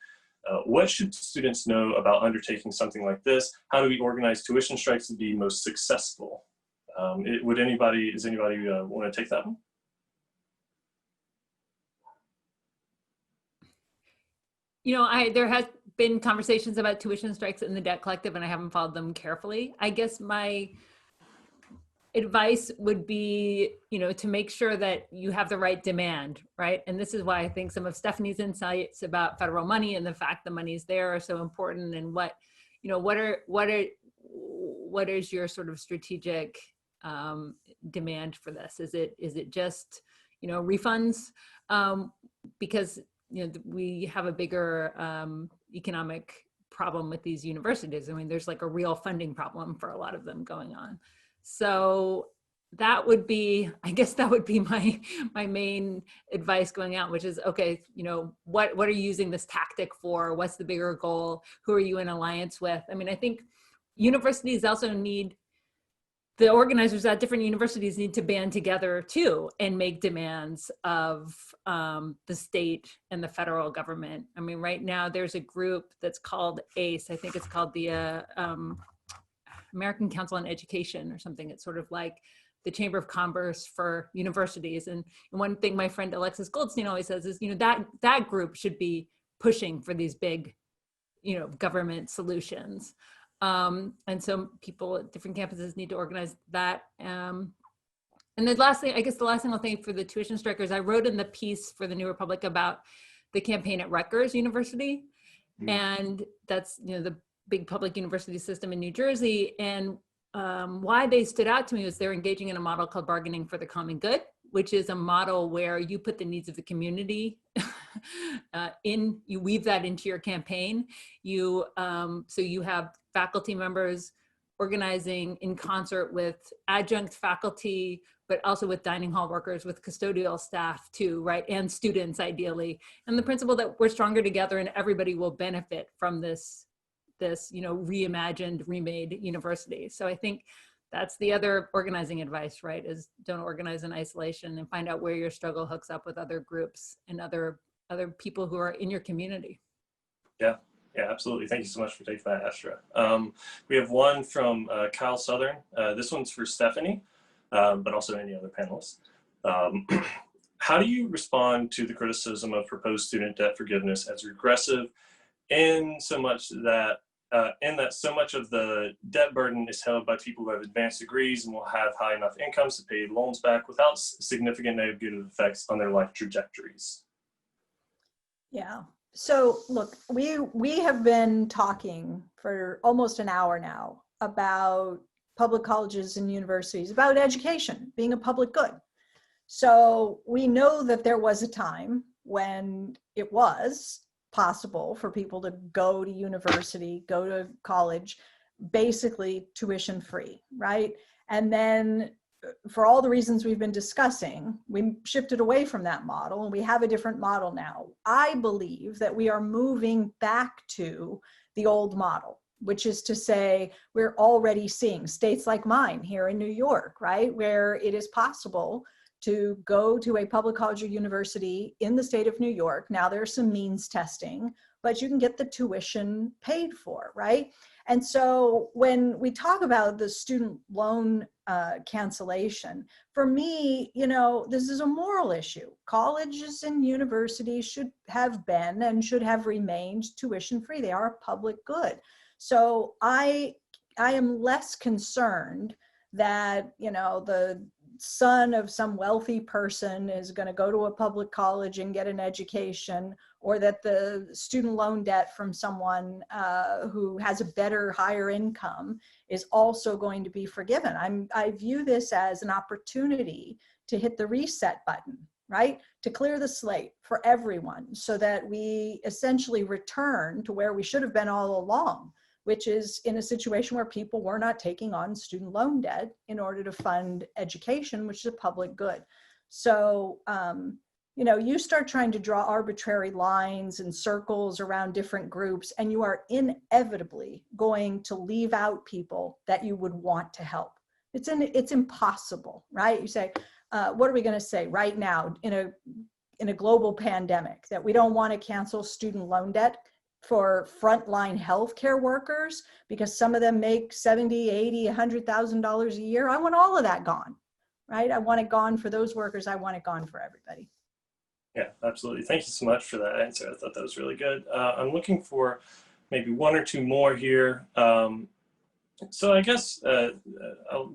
What should students know about undertaking something like this? How do we organize tuition strikes to be most successful? Does anybody want to take that one? There has been conversations about tuition strikes in the debt collective and I haven't followed them carefully. I guess my advice would be, to make sure that you have the right demand, right? And this is why I think some of Stephanie's insights about federal money and the fact the money's there are so important. And what is your sort of strategic demand for this? Is it just, refunds? Because, we have a bigger economic problem with these universities. I mean, there's like a real funding problem for a lot of them going on. So that would be my main advice going out, which is, okay, what are you using this tactic for? What's the bigger goal? Who are you in alliance with? I mean, I think universities also need the organizers at different universities need to band together too and make demands of the state and the federal government. I mean, right now there's a group that's called ACE. I think it's called the American Council on Education or something. It's sort of like the Chamber of Commerce for universities. And one thing my friend Alexis Goldstein always says is, that group should be pushing for these big, government solutions. And so people at different campuses need to organize that. And the last thing I'll say for the tuition strikers, I wrote in the piece for the New Republic about the campaign at Rutgers University. And that's, the big public university system in New Jersey. And why they stood out to me was they're engaging in a model called bargaining for the common good, which is a model where you put the needs of the community you weave that into your campaign. So you have faculty members organizing in concert with adjunct faculty, but also with dining hall workers, with custodial staff too, right? And students ideally. And the principle that we're stronger together and everybody will benefit from this reimagined, remade university. So I think that's the other organizing advice, right? Is don't organize in isolation and find out where your struggle hooks up with other groups and other people who are in your community. Yeah, absolutely. Thank you so much for taking that, Astra. We have one from Kyle Southern. This one's for Stephanie, but also any other panelists. How do you respond to the criticism of proposed student debt forgiveness as regressive in so much that so much of the debt burden is held by people who have advanced degrees and will have high enough incomes to pay loans back without significant negative effects on their life trajectories? Yeah. So look, we have been talking for almost an hour now about public colleges and universities, about education being a public good. So we know that there was a time when it was possible for people to go to university, go to college, basically tuition free, right? And then for all the reasons we've been discussing, we shifted away from that model and we have a different model now. I believe that we are moving back to the old model, which is to say we're already seeing states like mine here in New York, right? Where it is possible to go to a public college or university in the state of New York. Now there's some means testing, but you can get the tuition paid for, right? And so when we talk about the student loan cancellation, for me, this is a moral issue. Colleges and universities should have been and should have remained tuition free. They are a public good. So I am less concerned that, the son of some wealthy person is going to go to a public college and get an education, or that the student loan debt from someone who has a better, higher income is also going to be forgiven. I view this as an opportunity to hit the reset button, right? To clear the slate for everyone so that we essentially return to where we should have been all along, which is in a situation where people were not taking on student loan debt in order to fund education, which is a public good. So, you start trying to draw arbitrary lines and circles around different groups, and you are inevitably going to leave out people that you would want to help. It's impossible, right? You say, what are we going to say right now in a global pandemic, that we don't want to cancel student loan debt for frontline healthcare workers because some of them make $70,000, $80,000, $100,000 a year? I want all of that gone, right? I want it gone for those workers. I want it gone for everybody. Yeah, absolutely. Thank you so much for that answer. I thought that was really good. I'm looking for maybe one or two more here. So I guess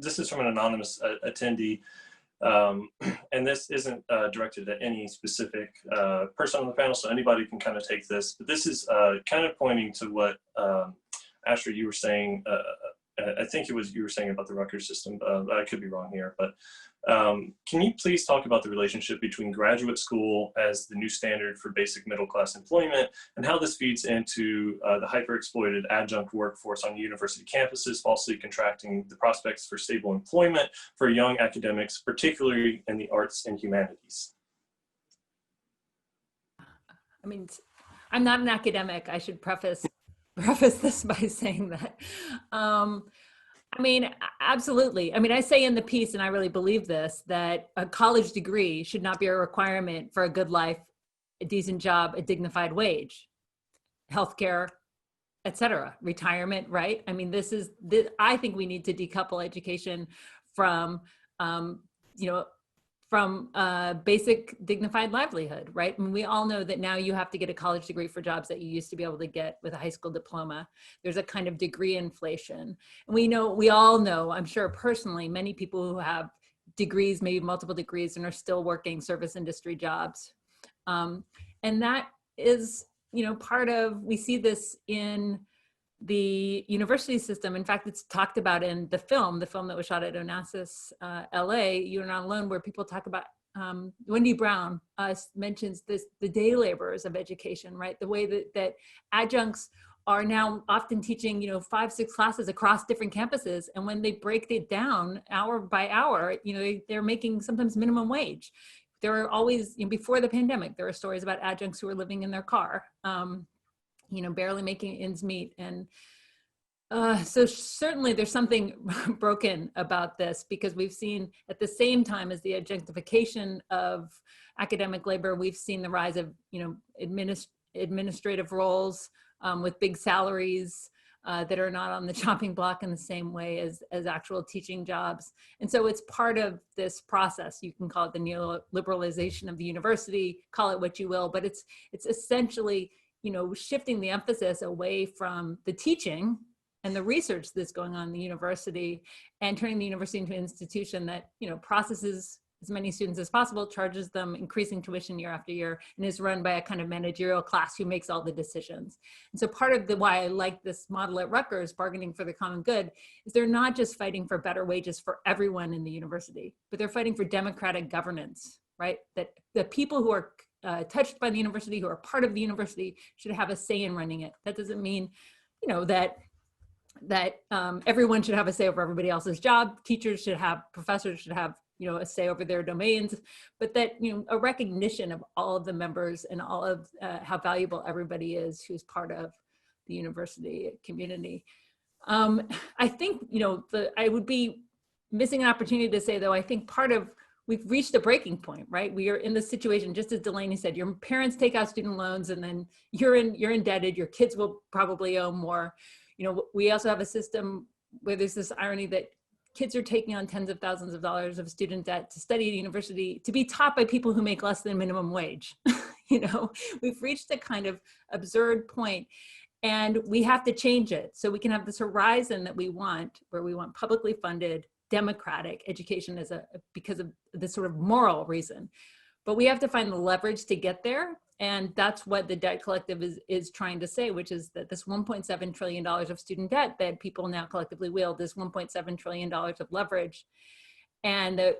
this is from an anonymous attendee. And this isn't directed at any specific person on the panel, so anybody can kind of take this. But this is kind of pointing to what, Astra, you were saying. I think it was you were saying about the Rutgers system. I could be wrong here, but can you please talk about the relationship between graduate school as the new standard for basic middle-class employment and how this feeds into the hyper-exploited adjunct workforce on university campuses, falsely contracting the prospects for stable employment for young academics, particularly in the arts and humanities? I mean, I'm not an academic. I should preface this by saying that. I mean, absolutely. I mean, I say in the piece, and I really believe this, that a college degree should not be a requirement for a good life, a decent job, a dignified wage, healthcare, et cetera, retirement, right? I mean, I think we need to decouple education from, basic dignified livelihood, right? I mean, we all know that now you have to get a college degree for jobs that you used to be able to get with a high school diploma. There's a kind of degree inflation. And we all know, I'm sure personally, many people who have degrees, maybe multiple degrees, and are still working service industry jobs. And that is, part of, we see this in the university system. In fact, it's talked about in the film that was shot at Onassis, LA, You're Not Alone, where people talk about, Wendy Brown mentions this, the day laborers of education, right? The way that adjuncts are now often teaching, 5-6 classes across different campuses. And when they break it down hour by hour, they're making sometimes minimum wage. There are always, before the pandemic, there are stories about adjuncts who are living in their car, barely making ends meet. And so certainly there's something broken about this, because we've seen at the same time as the adjunctification of academic labor, we've seen the rise of, administrative roles with big salaries that are not on the chopping block in the same way as actual teaching jobs. And so it's part of this process. You can call it the neoliberalization of the university, call it what you will, but it's essentially, shifting the emphasis away from the teaching and the research that's going on in the university, and turning the university into an institution that, processes as many students as possible, charges them increasing tuition year after year, and is run by a kind of managerial class who makes all the decisions. And so part of why I like this model at Rutgers, bargaining for the common good, is they're not just fighting for better wages for everyone in the university, but they're fighting for democratic governance, right? That the people who are touched by the university, who are part of the university, should have a say in running it. That doesn't mean, that everyone should have a say over everybody else's job. Teachers should have, professors should have, a say over their domains, but that, a recognition of all of the members and all of how valuable everybody is who's part of the university community. I think, I would be missing an opportunity to say, though, I think part of, we've reached a breaking point, right? We are in this situation, just as Delaney said, your parents take out student loans and then you're indebted, your kids will probably owe more. We also have a system where there's this irony that kids are taking on tens of thousands of dollars of student debt to study at university, to be taught by people who make less than minimum wage. We've reached a kind of absurd point, and we have to change it so we can have this horizon that we want, where we want publicly funded, democratic education because of this sort of moral reason. But we have to find the leverage to get there. And that's what the Debt Collective is trying to say, which is that this $1.7 trillion of student debt that people now collectively wield, this $1.7 trillion of leverage, and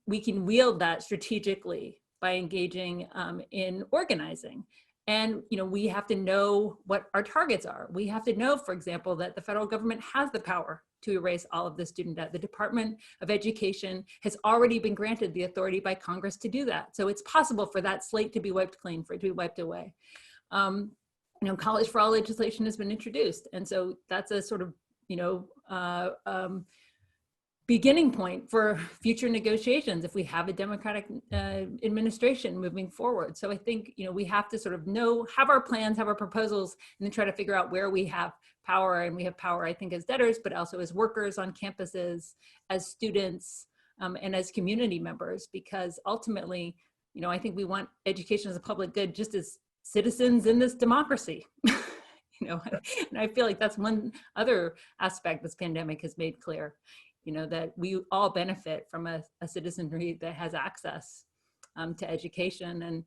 we can wield that strategically by engaging in organizing. And we have to know what our targets are. We have to know, for example, that the federal government has the power to erase all of the student debt. The Department of Education has already been granted the authority by Congress to do that. So it's possible for that slate to be wiped clean, for it to be wiped away. College for All legislation has been introduced. And so that's a sort of, beginning point for future negotiations if we have a Democratic administration moving forward. So I think, we have to sort of have our plans, have our proposals, and then try to figure out where we have power. And we have power, I think, as debtors, but also as workers on campuses, as students, and as community members, because ultimately, I think we want education as a public good just as citizens in this democracy. And I feel like that's one other aspect this pandemic has made clear. That we all benefit from a citizenry that has access to education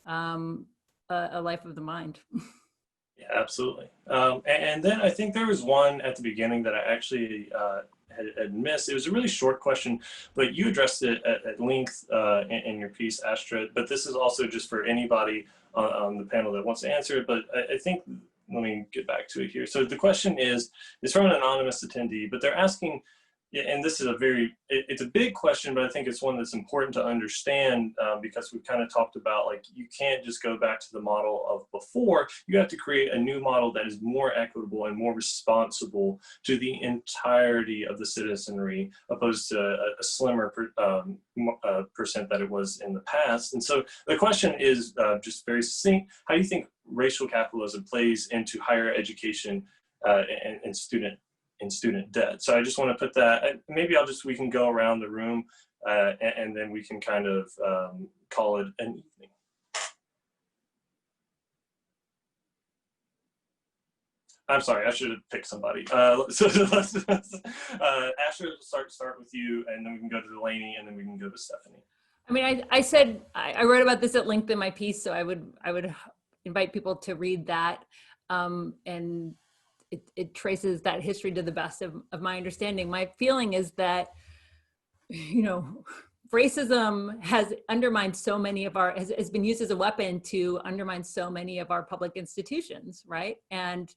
and a life of the mind. Yeah, absolutely. And then I think there was one at the beginning that I actually had missed. It was a really short question, but you addressed it at length in your piece, Astra. But this is also just for anybody on the panel that wants to answer it. But I think, let me get back to it here. So the question is from an anonymous attendee, but they're asking, Yeah, and this is it's a big question, but I think it's one that's important to understand because we've kind of talked about, like, you can't just go back to the model of before. You have to create a new model that is more equitable and more responsible to the entirety of the citizenry, opposed to a slimmer percent that it was in the past. And so the question is just very succinct: how do you think racial capitalism plays into higher education and student debt? So I just want to put that, maybe we can go around the room and then we can kind of call it an evening. I'm sorry, I should have picked somebody. So let's Astra, start with you, and then we can go to Delaney, and then we can go to Stephanie. I mean, I said I wrote about this at length in my piece, so I would invite people to read that, and it traces that history to the best of my understanding. My feeling is that, you know, racism has undermined so many of has been used as a weapon to undermine so many of our public institutions, right? And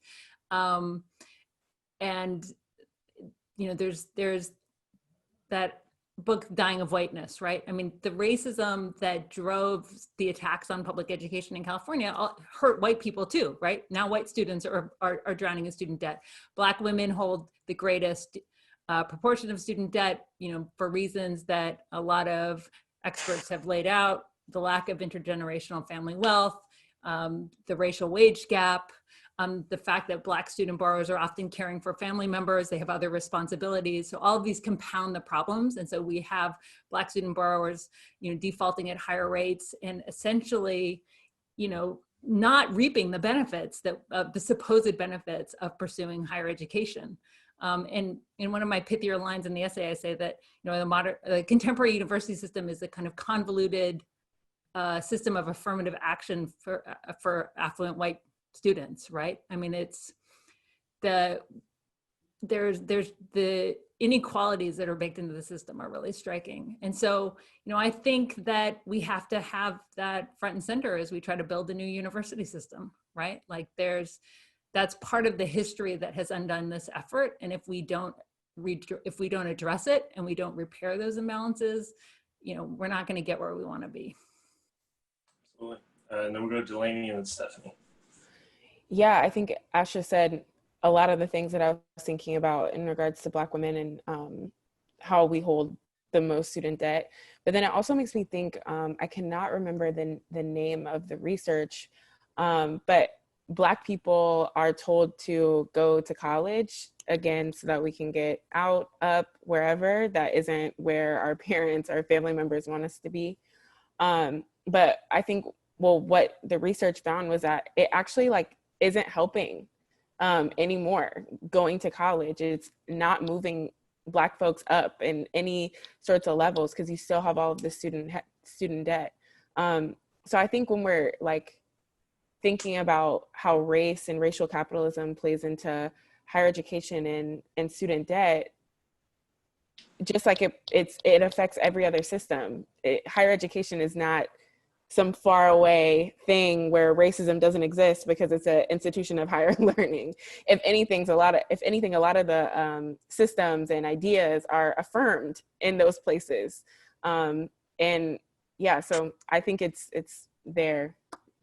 you know, there's that book, Dying of Whiteness, right? I mean, the racism that drove the attacks on public education in California hurt white people too, right? Now white students are drowning in student debt. Black women hold the greatest proportion of student debt, you know, for reasons that a lot of experts have laid out: the lack of intergenerational family wealth, the racial wage gap, the fact that Black student borrowers are often caring for family members, they have other responsibilities. So all of these compound the problems. And so we have Black student borrowers, you know, defaulting at higher rates and essentially, you know, not reaping the benefits the supposed benefits of pursuing higher education. And in one of my pithier lines in the essay, I say that, you know, the contemporary university system is a kind of convoluted system of affirmative action for affluent white students, right? I mean, it's there's the inequalities that are baked into the system are really striking. And so, you know, I think that we have to have that front and center as we try to build a new university system, right? Like that's part of the history that has undone this effort. And if we don't address it and we don't repair those imbalances, you know, we're not going to get where we want to be. Absolutely. And then we'll go to Delaney and then Stephanie. Yeah, I think Asha said a lot of the things that I was thinking about in regards to Black women and how we hold the most student debt. But then it also makes me think, I cannot remember the name of the research, but Black people are told to go to college, again, so that we can get out, up, wherever. That isn't where our parents or family members want us to be. But I think, well, what the research found was that it actually isn't helping anymore. Going to college, it's not moving Black folks up in any sorts of levels because you still have all of the student debt. So I think when we're thinking about how race and racial capitalism plays into higher education and student debt, just like it affects every other system. Higher education is not some far away thing where racism doesn't exist because it's an institution of higher learning. If anything, a lot of the systems and ideas are affirmed in those places. And yeah, so I think it's there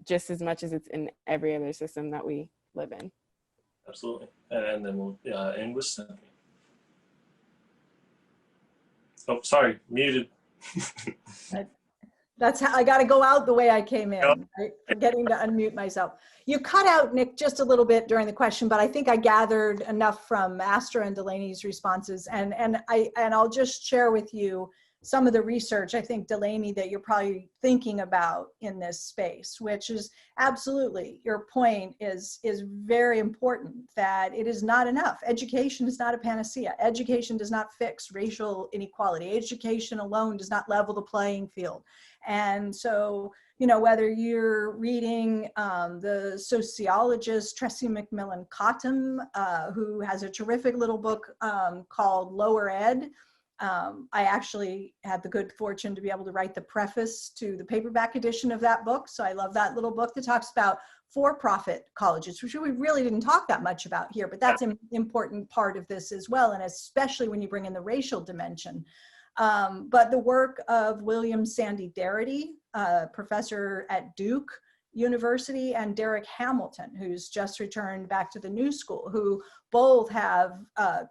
just as much as it's in every other system that we live in. Absolutely. And then we'll end with Stephanie. Oh, sorry, muted. That's how I got to go out the way I came in, right? Forgetting to unmute myself. You cut out, Nick, just a little bit during the question, but I think I gathered enough from Astra and Delaney's responses. And I'll just share with you some of the research, I think, Delaney, that you're probably thinking about in this space, which is absolutely, your point is very important, that it is not enough. Education is not a panacea. Education does not fix racial inequality. Education alone does not level the playing field. And so, you know, whether you're reading the sociologist Tressie McMillan Cottom, who has a terrific little book called Lower Ed. I actually had the good fortune to be able to write the preface to the paperback edition of that book. So I love that little book that talks about for-profit colleges, which we really didn't talk that much about here, but that's an important part of this as well, and especially when you bring in the racial dimension. But the work of William Sandy Darity, professor at Duke University, and Derek Hamilton, who's just returned back to the New School, who both have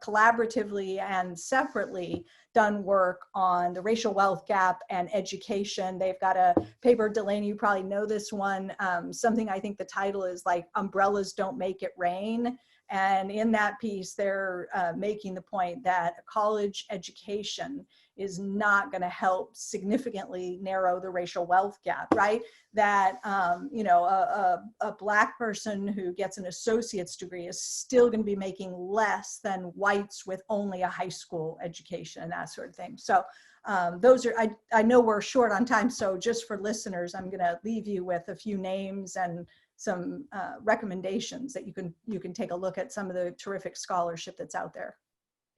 collaboratively and separately done work on the racial wealth gap and education. They've got a paper, Delaney, you probably know this one, something I think the title is like Umbrellas Don't Make It Rain. And in that piece, they're making the point that a college education is not going to help significantly narrow the racial wealth gap, right? That, you know, a Black person who gets an associate's degree is still going to be making less than whites with only a high school education and that sort of thing. So those are, I know we're short on time, so just for listeners, I'm going to leave you with a few names and some recommendations that you can take a look at some of the terrific scholarship that's out there.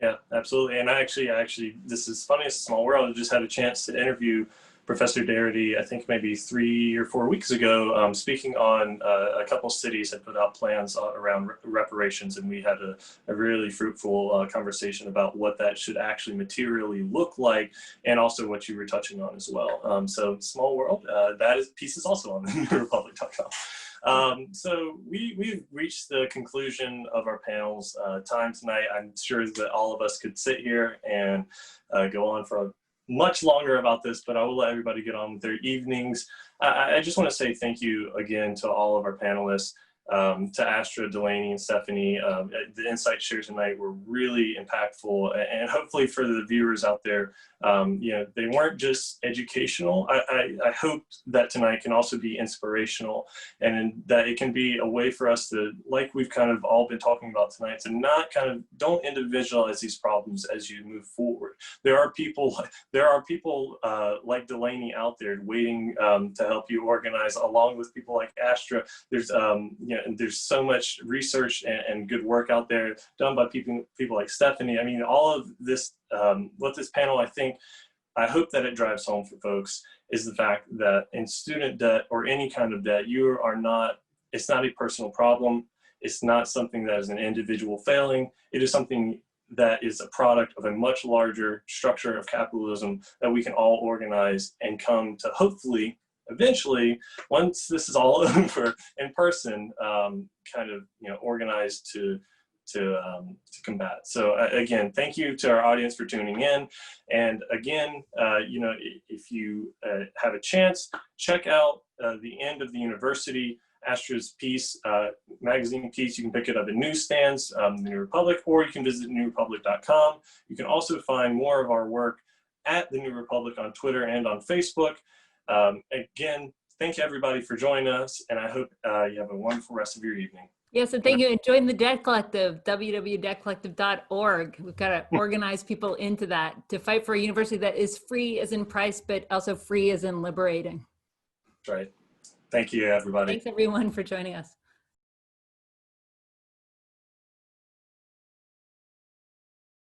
Yeah, absolutely. And I actually, this is funny, it's a small world. I just had a chance to interview Professor Darity, I think maybe 3 or 4 weeks ago, speaking on a couple cities had put out plans around reparations, and we had a really fruitful conversation about what that should actually materially look like, and also what you were touching on as well. So small world, piece is also on the newrepublic.com. So we've reached the conclusion of our panel's time tonight. I'm sure that all of us could sit here and go on for much longer about this, but I will let everybody get on with their evenings. I just want to say thank you again to all of our panelists, to Astra, Delaney, and Stephanie. The insights shared tonight were really impactful, and hopefully for the viewers out there, you know, they weren't just educational. I hope that tonight can also be inspirational, and that it can be a way for us to, like we've kind of all been talking about tonight, to not don't individualize these problems as you move forward. There are people like Delaney out there waiting to help you organize, along with people like Astra. There's and there's so much research and good work out there done by people like Stephanie. I mean, all of this, what this panel, I hope that it drives home for folks, is the fact that in student debt or any kind of debt, it's not a personal problem. It's not something that is an individual failing. It is something that is a product of a much larger structure of capitalism that we can all organize and come to, hopefully, eventually, once this is all over in person, organized to combat. So again, thank you to our audience for tuning in. And again, if you have a chance, check out The End of the University, Astra's piece, magazine piece. You can pick it up in newsstands, the New Republic, or you can visit newrepublic.com. You can also find more of our work at the New Republic on Twitter and on Facebook. Again, thank you everybody for joining us, and I hope you have a wonderful rest of your evening. Yes, and thank you. And join the Debt Collective, www.debtcollective.org. We've got to organize people into that to fight for a university that is free as in price, but also free as in liberating. That's right. Thank you, everybody. Thanks everyone for joining us.